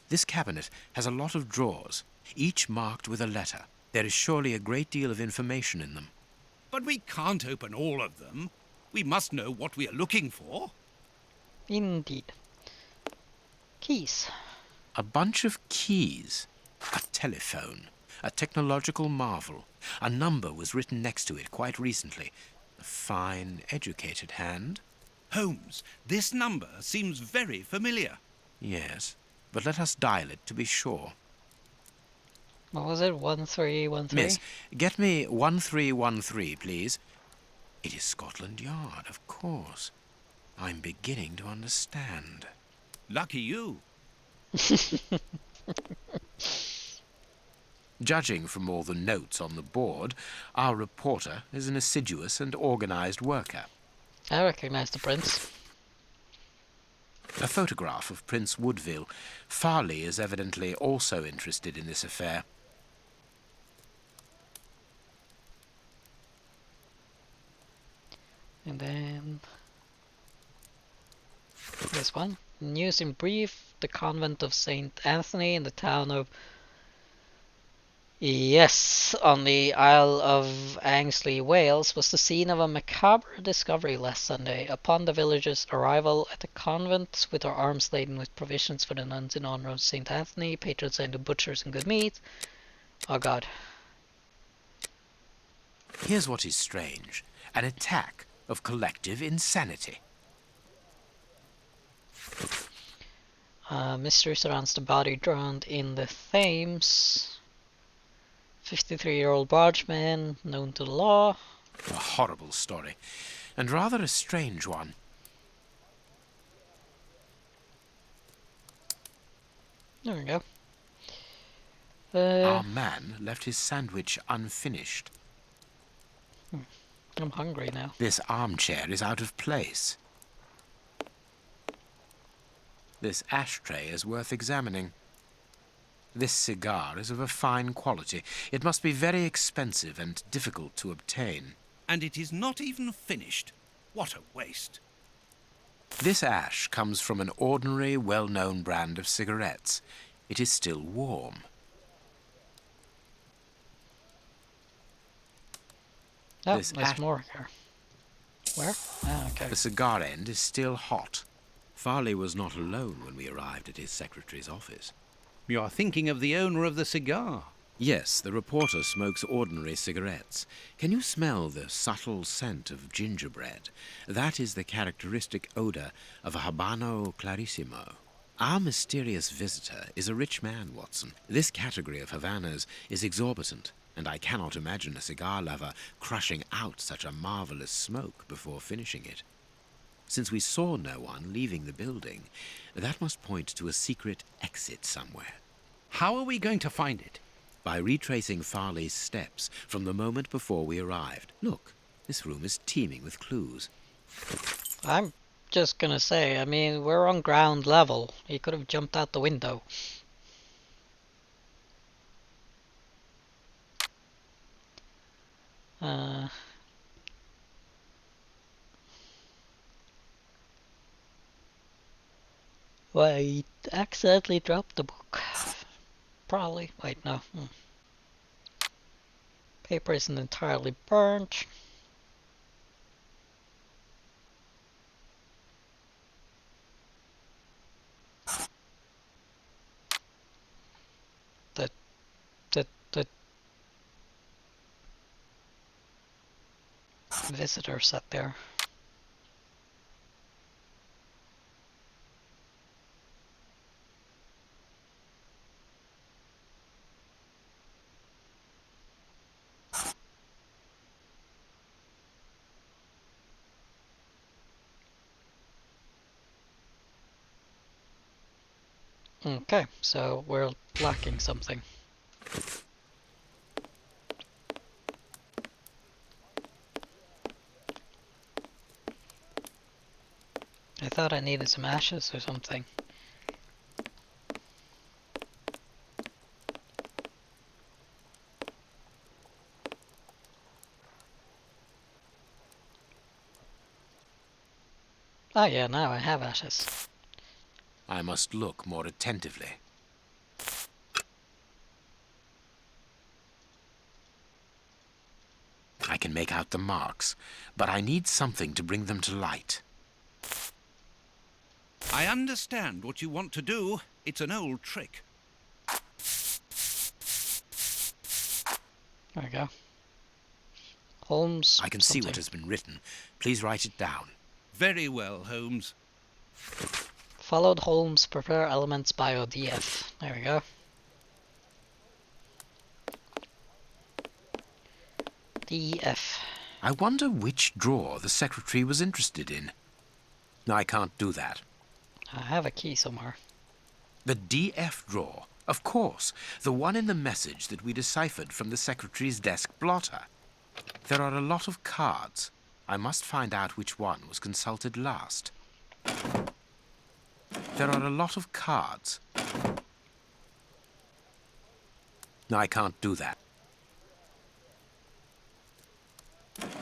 Speaker 3: This cabinet has a lot of drawers, each marked with a letter. There is surely a great deal of information in them.
Speaker 2: But we can't open all of them. We must know what we are looking for.
Speaker 1: Indeed. Keys.
Speaker 3: A bunch of keys. A telephone. A technological marvel. A number was written next to it quite recently. A fine, educated hand.
Speaker 2: Holmes, this number seems very familiar.
Speaker 3: Yes, but let us dial it to be sure.
Speaker 1: What was it? 1313?
Speaker 3: Miss, get me 1313, please. It is Scotland Yard, of course. I'm beginning to understand.
Speaker 2: Lucky you.
Speaker 3: Judging from all the notes on the board, our reporter is an assiduous and organized worker.
Speaker 1: I recognize the prince.
Speaker 3: A photograph of Prince Woodville. Farley is evidently also interested in this affair.
Speaker 1: And then this one. News in brief, the convent of St. Anthony in the town of on the Isle of Angsley, Wales, was the scene of a macabre discovery last Sunday. Upon the villagers' arrival at the convent, with their arms laden with provisions for the nuns in honor of St. Anthony, patron saint of butchers and good meat. Oh God.
Speaker 3: Here's what is strange. An attack of collective insanity.
Speaker 1: Mystery surrounds the body drowned in the Thames. 53-year-old bargeman, known to the law.
Speaker 3: A horrible story, and rather a strange one.
Speaker 1: There we go.
Speaker 3: Our man left his sandwich unfinished.
Speaker 1: I'm hungry now.
Speaker 3: This armchair is out of place. This ashtray is worth examining. This cigar is of a fine quality. It must be very expensive and difficult to obtain.
Speaker 2: And it is not even finished. What a waste.
Speaker 3: This ash comes from an ordinary, well-known brand of cigarettes. It is still warm.
Speaker 1: Oh, there's more here. Where? Ah, okay.
Speaker 3: The cigar end is still hot. Farley was not alone when we arrived at his secretary's office.
Speaker 2: You are thinking of the owner of the cigar.
Speaker 3: Yes, the reporter smokes ordinary cigarettes. Can you smell the subtle scent of gingerbread? That is the characteristic odor of a Habano Clarissimo. Our mysterious visitor is a rich man, Watson. This category of Havanas is exorbitant, and I cannot imagine a cigar lover crushing out such a marvelous smoke before finishing it. Since we saw no one leaving the building, that must point to a secret exit somewhere.
Speaker 2: How are we going to find it?
Speaker 3: By retracing Farley's steps from the moment before we arrived. Look, this room is teeming with clues.
Speaker 1: I'm just gonna say, I mean, we're on ground level. He could have jumped out the window. Wait, accidentally dropped the book. Probably. Wait, no. Paper isn't entirely burnt. visitor sat there. Okay, so we're lacking something. I thought I needed some ashes or something. Oh yeah, now I have ashes.
Speaker 3: I must look more attentively. I can make out the marks, but I need something to bring them to light.
Speaker 2: I understand what you want to do. It's an old trick.
Speaker 1: There we go. Holmes.
Speaker 3: I can see what has been written. Please write it down.
Speaker 2: Very well, Holmes.
Speaker 1: Followed Holmes, prepare elements bio DF. There we go. DF.
Speaker 3: I wonder which drawer the secretary was interested in. I can't do that.
Speaker 1: I have a key somewhere.
Speaker 3: The DF drawer, of course. The one in the message that we deciphered from the secretary's desk blotter. There are a lot of cards. I must find out which one was consulted last. There are a lot of cards. I can't do that.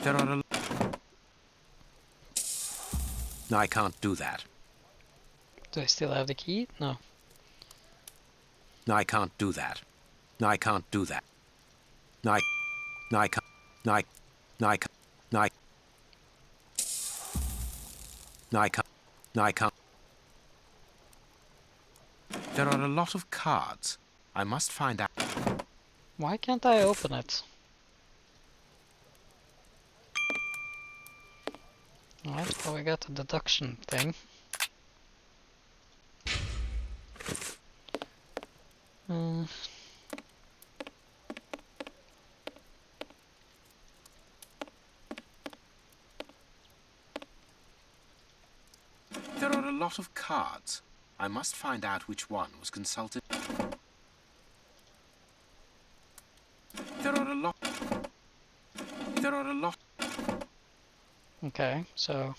Speaker 3: There are a... I can't do that.
Speaker 1: Do I still have the key? No.
Speaker 3: I can't do that. I can't do that. I can't. I can't. I can't. I can't. There are a lot of cards. I must find out.
Speaker 1: Why can't I open it? Alright, well we got the deduction thing.
Speaker 3: There are a lot of cards. I must find out which one was consulted. There are a lot. There are a lot.
Speaker 1: Okay, so...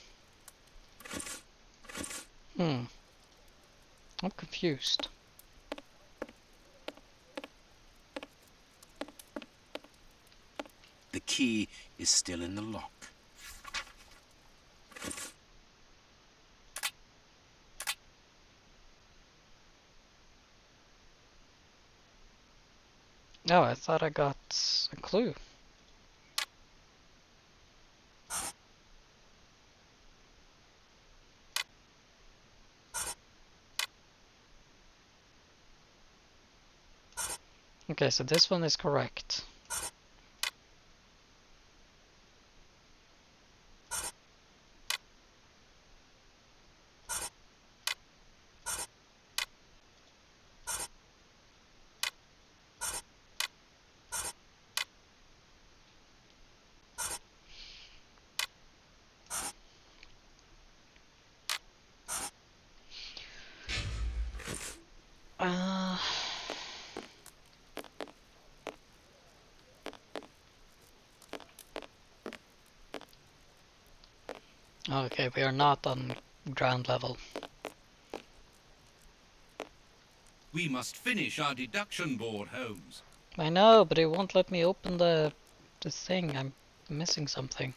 Speaker 1: I'm confused.
Speaker 3: The key is still in the lock.
Speaker 1: Oh, I thought I got a clue. Okay, so this one is correct. Okay, we are not on ground level.
Speaker 2: We must finish our deduction board, Holmes.
Speaker 1: I know, but it won't let me open the thing. I'm missing something.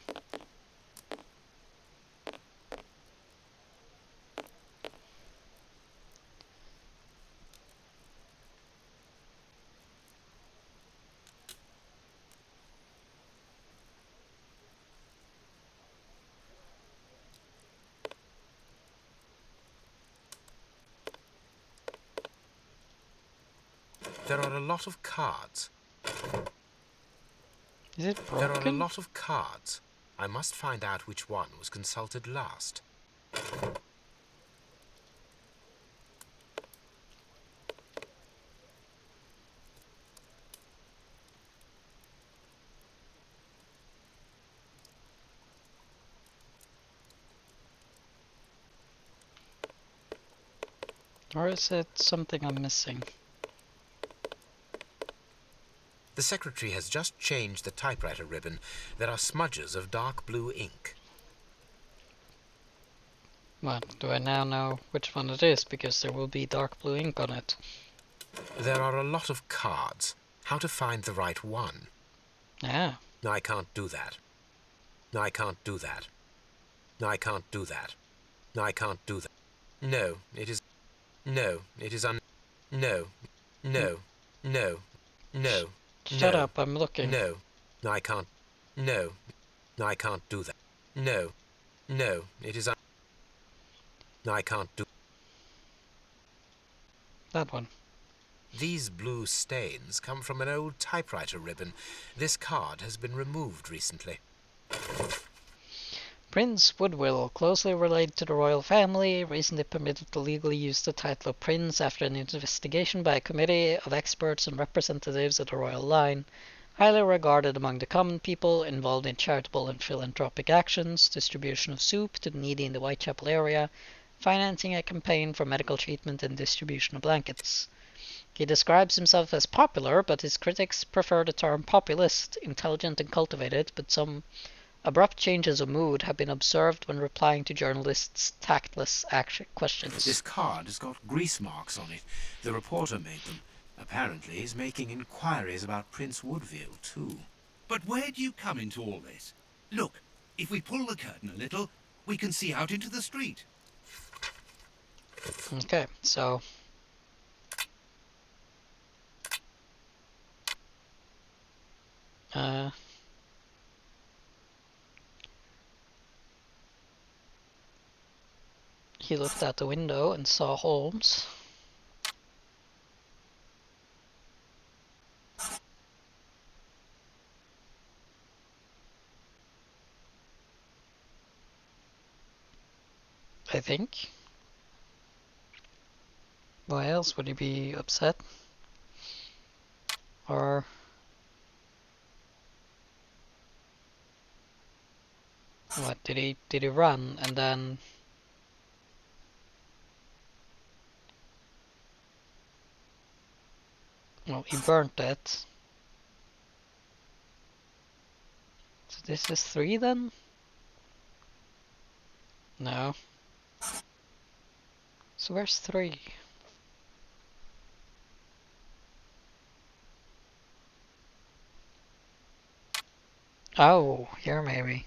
Speaker 3: There are a lot of cards.
Speaker 1: Is it broken?
Speaker 3: There are a lot of cards. I must find out which one was consulted last.
Speaker 1: Or is it something I'm missing?
Speaker 3: The secretary has just changed the typewriter ribbon. There are smudges of dark blue ink.
Speaker 1: What, do I now know which one it is? Because there will be dark blue ink on it.
Speaker 3: There are a lot of cards. How to find the right one?
Speaker 1: Yeah.
Speaker 3: No, I can't do that. No, I can't do that. No, I can't do that. No, I can't do that. No, it is... No, it is No, no, no, no.
Speaker 1: Shut
Speaker 3: no,
Speaker 1: up, I'm looking.
Speaker 3: No, no, I can't. No, no, I can't do that. No, no, it is No, I can't do
Speaker 1: that one.
Speaker 3: These blue stains come from an old typewriter ribbon. This card has been removed recently.
Speaker 1: Prince Woodville, closely related to the royal family, recently permitted to legally use the title of Prince after an investigation by a committee of experts and representatives of the royal line. Highly regarded among the common people, involved in charitable and philanthropic actions, distribution of soup to the needy in the Whitechapel area, financing a campaign for medical treatment and distribution of blankets. He describes himself as popular, but his critics prefer the term populist, intelligent and cultivated, but some abrupt changes of mood have been observed when replying to journalists' tactless questions.
Speaker 3: This card has got grease marks on it. The reporter made them. Apparently he's making inquiries about Prince Woodville, too.
Speaker 2: But where do you come into all this? Look, if we pull the curtain a little, we can see out into the street.
Speaker 1: Okay, so... he looked out the window and saw Holmes. I think. Why else would he be upset? Or... what, did he run and then... well, he burnt it. So this is 3 then? No. So where's 3? Oh, here maybe.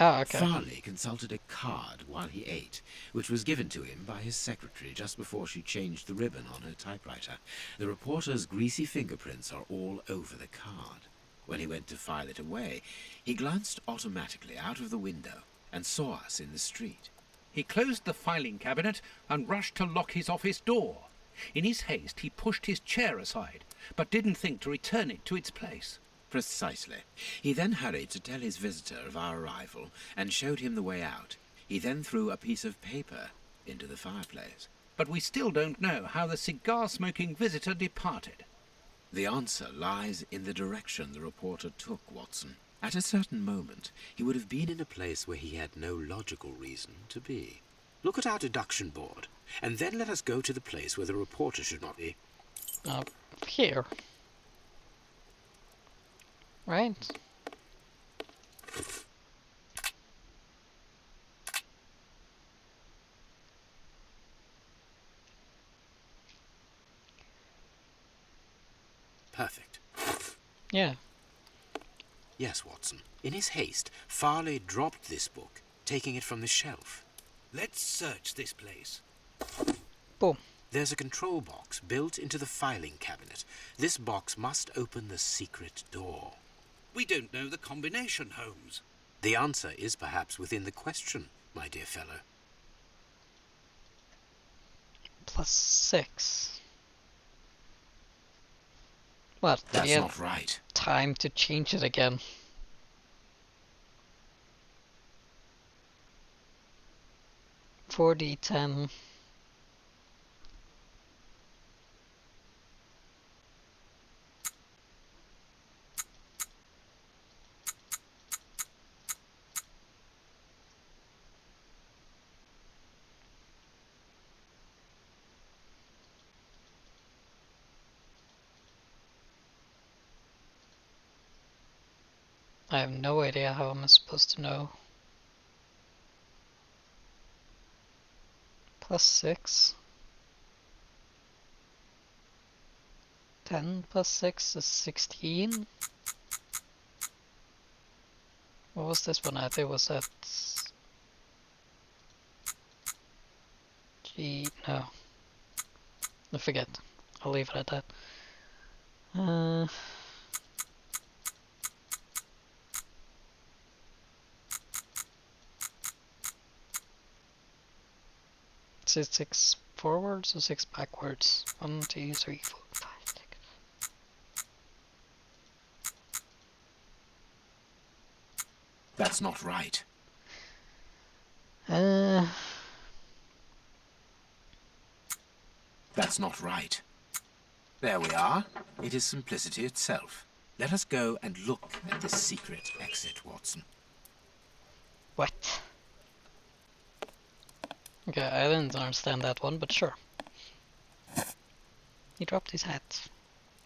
Speaker 1: Oh, okay.
Speaker 3: Farley consulted a card while he ate, which was given to him by his secretary just before she changed the ribbon on her typewriter. The reporter's greasy fingerprints are all over the card. When he went to file it away, he glanced automatically out of the window and saw us in the street.
Speaker 2: He closed the filing cabinet and rushed to lock his office door. In his haste, he pushed his chair aside, but didn't think to return it to its place.
Speaker 3: Precisely. He then hurried to tell his visitor of our arrival and showed him the way out. He then threw a piece of paper into the fireplace.
Speaker 2: But we still don't know how the cigar-smoking visitor departed.
Speaker 3: The answer lies in the direction the reporter took, Watson. At a certain moment, he would have been in a place where he had no logical reason to be. Look at our deduction board, and then let us go to the place where the reporter should not be.
Speaker 1: Here. Right?
Speaker 3: Perfect.
Speaker 1: Yeah.
Speaker 3: Yes, Watson. In his haste, Farley dropped this book, taking it from the shelf.
Speaker 2: Let's search this place.
Speaker 1: Boom.
Speaker 3: There's a control box built into the filing cabinet. This box must open the secret door.
Speaker 2: We don't know the combination, Holmes.
Speaker 3: The answer is perhaps within the question, my dear fellow.
Speaker 1: +6. What? Do
Speaker 3: That's
Speaker 1: we have
Speaker 3: not right.
Speaker 1: time to change it again? $4D10. I have no idea how I'm supposed to know. +6. 10 plus 6 is 16. What was this one at? It was at G. No. I forget. I'll leave it at that. Is it 6 forwards or 6 backwards? 1, 2, 3, 4, 5, 6.
Speaker 3: That's not right. That's not right. There we are. It is simplicity itself. Let us go and look at this secret exit, Watson.
Speaker 1: What? Okay, I didn't understand that one, but sure. He dropped his hat.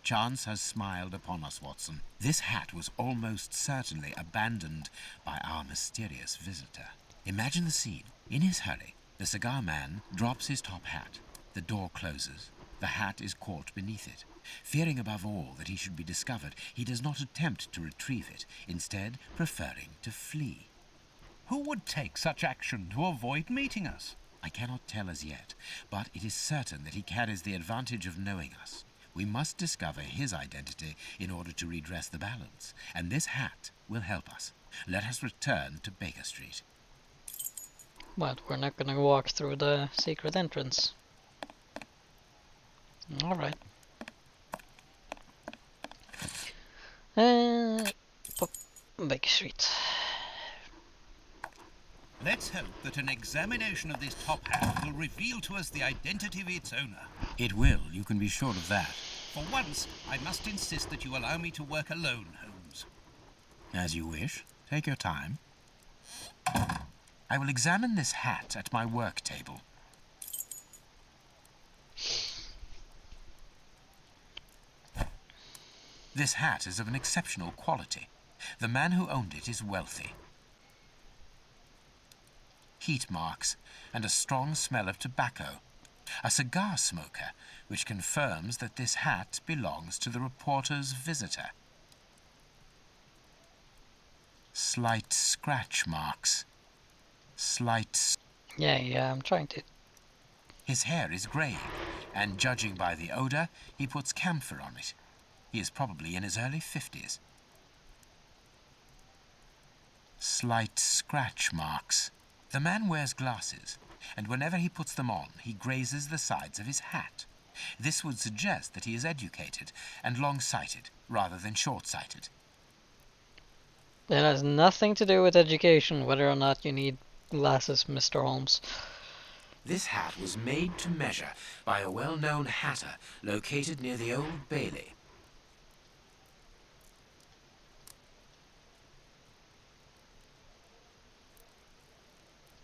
Speaker 3: Chance has smiled upon us, Watson. This hat was almost certainly abandoned by our mysterious visitor. Imagine the scene. In his hurry, the cigar man drops his top hat. The door closes. The hat is caught beneath it. Fearing above all that he should be discovered, he does not attempt to retrieve it, instead preferring to flee.
Speaker 2: Who would take such action to avoid meeting us?
Speaker 3: I cannot tell as yet, but it is certain that he carries the advantage of knowing us. We must discover his identity in order to redress the balance, and this hat will help us. Let us return to Baker Street.
Speaker 1: What, we're not gonna walk through the secret entrance? Alright. Baker Street.
Speaker 2: Let's hope that an examination of this top hat will reveal to us the identity of its owner.
Speaker 3: It will, you can be sure of that.
Speaker 2: For once, I must insist that you allow me to work alone, Holmes.
Speaker 3: As you wish. Take your time. I will examine this hat at my work table. This hat is of an exceptional quality. The man who owned it is wealthy. Heat marks and a strong smell of tobacco. A cigar smoker, which confirms that this hat belongs to the reporter's visitor. Slight scratch marks.
Speaker 1: Yeah, I'm trying to...
Speaker 3: His hair is grey, and judging by the odour, he puts camphor on it. He is probably in his early 50s. Slight scratch marks. The man wears glasses, and whenever he puts them on, he grazes the sides of his hat. This would suggest that he is educated and long-sighted, rather than short-sighted.
Speaker 1: It has nothing to do with education, whether or not you need glasses, Mr. Holmes.
Speaker 3: This hat was made to measure by a well-known hatter located near the Old Bailey.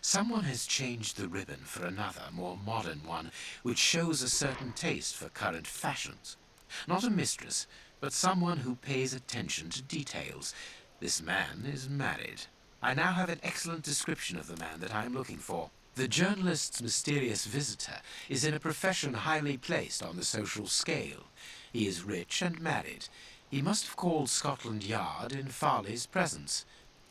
Speaker 3: Someone has changed the ribbon for another, more modern one, which shows a certain taste for current fashions. Not a mistress, but someone who pays attention to details. This man is married. I now have an excellent description of the man that I am looking for. The journalist's mysterious visitor is in a profession highly placed on the social scale. He is rich and married. He must have called Scotland Yard in Farley's presence.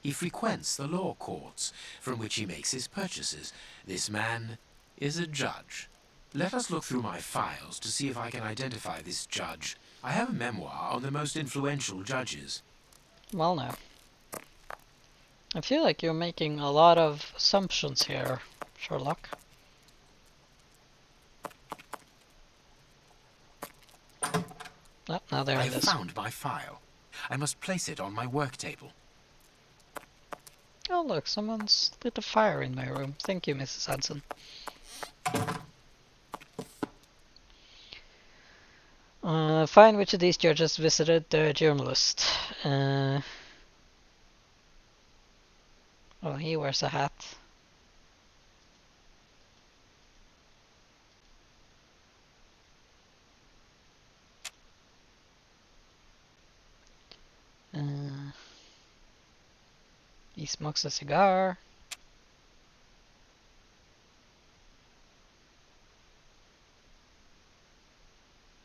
Speaker 3: He frequents the law courts, from which he makes his purchases. This man is a judge. Let us look through my files to see if I can identify this judge. I have a memoir on the most influential judges.
Speaker 1: Well, now. I feel like you're making a lot of assumptions here, Sherlock. Oh, now there
Speaker 3: I
Speaker 1: it
Speaker 3: have
Speaker 1: is.
Speaker 3: found my file. I must place it on my work table.
Speaker 1: Oh look, someone's lit a fire in my room. Thank you, Mrs. Hudson. Find which of these judges visited the journalist. Oh, he wears a hat. He smokes a cigar.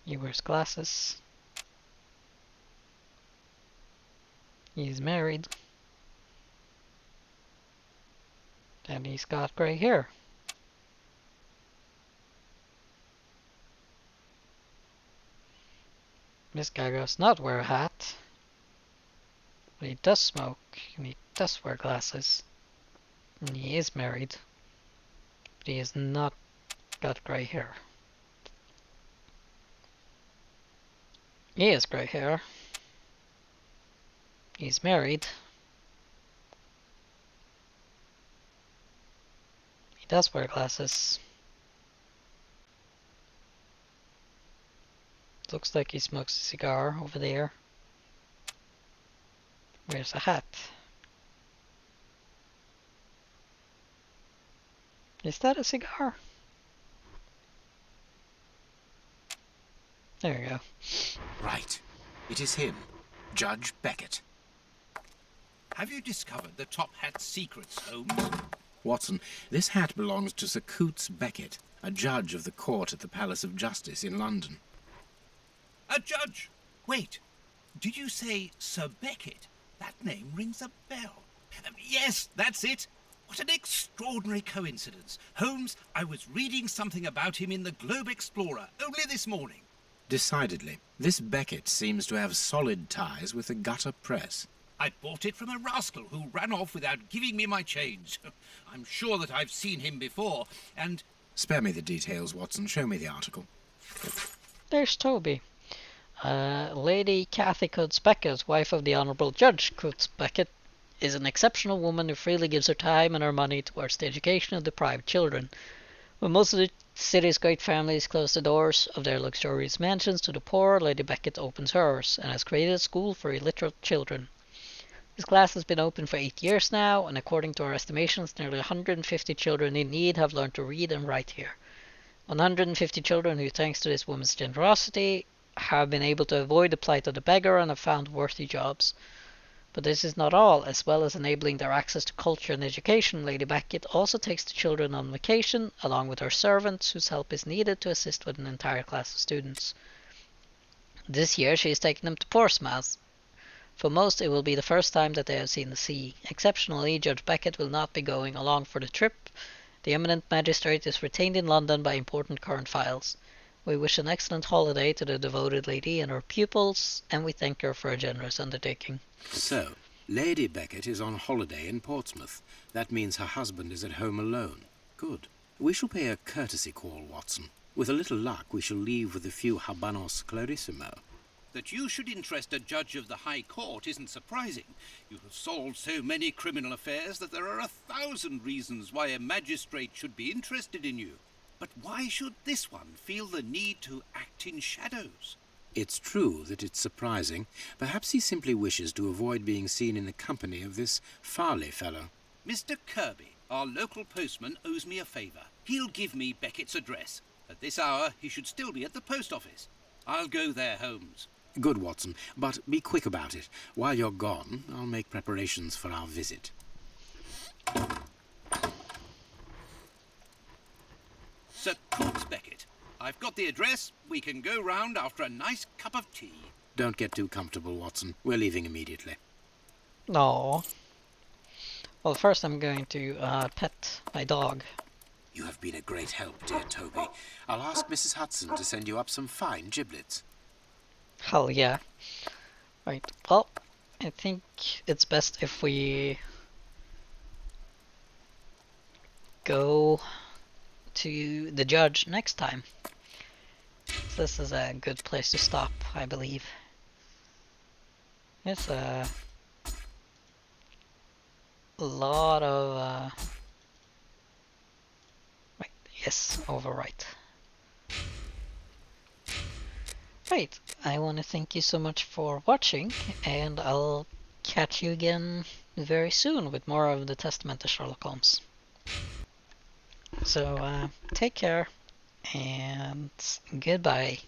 Speaker 1: He wears glasses. He's married. And he's got grey hair. This guy does not wear a hat. But he does smoke. And he does wear glasses. And he is married. But he has not got grey hair. He has grey hair. He's married. He does wear glasses. Looks like he smokes a cigar over there. Wears a hat. Is that a cigar? There we go.
Speaker 3: Right. It is him, Judge Beckett.
Speaker 2: Have you discovered the top hat's secrets, Holmes?
Speaker 3: Watson, this hat belongs to Sir Coots Beckett, a judge of the court at the Palace of Justice in London.
Speaker 2: A judge? Wait, did you say Sir Beckett? That name rings a bell. Yes, that's it. What an extraordinary coincidence. Holmes, I was reading something about him in the Globe Explorer only this morning.
Speaker 3: Decidedly, this Beckett seems to have solid ties with the gutter press.
Speaker 2: I bought it from a rascal who ran off without giving me my change. I'm sure that I've seen him before, and...
Speaker 3: Spare me the details, Watson. Show me the article.
Speaker 1: There's Toby. Lady Cathy Coates Beckett, wife of the Honourable Judge Coates Beckett, is an exceptional woman who freely gives her time and her money towards the education of deprived children. When most of the city's great families close the doors of their luxurious mansions to the poor, Lady Beckett opens hers and has created a school for illiterate children. This class has been open for 8 years now, and according to our estimations, nearly 150 children in need have learned to read and write here. 150 children who, thanks to this woman's generosity, have been able to avoid the plight of the beggar and have found worthy jobs. But this is not all. As well as enabling their access to culture and education, Lady Beckett also takes the children on vacation, along with her servants, whose help is needed to assist with an entire class of students. This year she is taking them to Portsmouth. For most, it will be the first time that they have seen the sea. Exceptionally, Judge Beckett will not be going along for the trip. The eminent magistrate is retained in London by important current files. We wish an excellent holiday to the devoted lady and her pupils, and we thank her for a generous undertaking.
Speaker 3: So, Lady Beckett is on holiday in Portsmouth. That means her husband is at home alone. Good. We shall pay a courtesy call, Watson. With a little luck, we shall leave with a few habanos clarissimo.
Speaker 2: That you should interest a judge of the High Court isn't surprising. You have solved so many criminal affairs that there are 1,000 reasons why a magistrate should be interested in you. But why should this one feel the need to act in shadows?
Speaker 3: It's true that it's surprising. Perhaps he simply wishes to avoid being seen in the company of this Farley fellow.
Speaker 2: Mr. Kirby, our local postman, owes me a favour. He'll give me Beckett's address. At this hour, he should still be at the post office. I'll go there, Holmes.
Speaker 3: Good, Watson, but be quick about it. While you're gone, I'll make preparations for our visit.
Speaker 2: Sir Coots Beckett. I've got the address. We can go round after a nice cup of tea.
Speaker 3: Don't get too comfortable, Watson. We're leaving immediately.
Speaker 1: No. Well, first I'm going to pet my dog.
Speaker 3: You have been a great help, dear Toby. I'll ask Mrs. Hudson to send you up some fine giblets.
Speaker 1: Hell yeah. Right, well, I think it's best if we go to the judge next time. this is a good place to stop, I believe. It's a lot of... Wait, yes, overwrite. Right, I want to thank you so much for watching, and I'll catch you again very soon with more of the Testament of Sherlock Holmes. So, take care, and goodbye.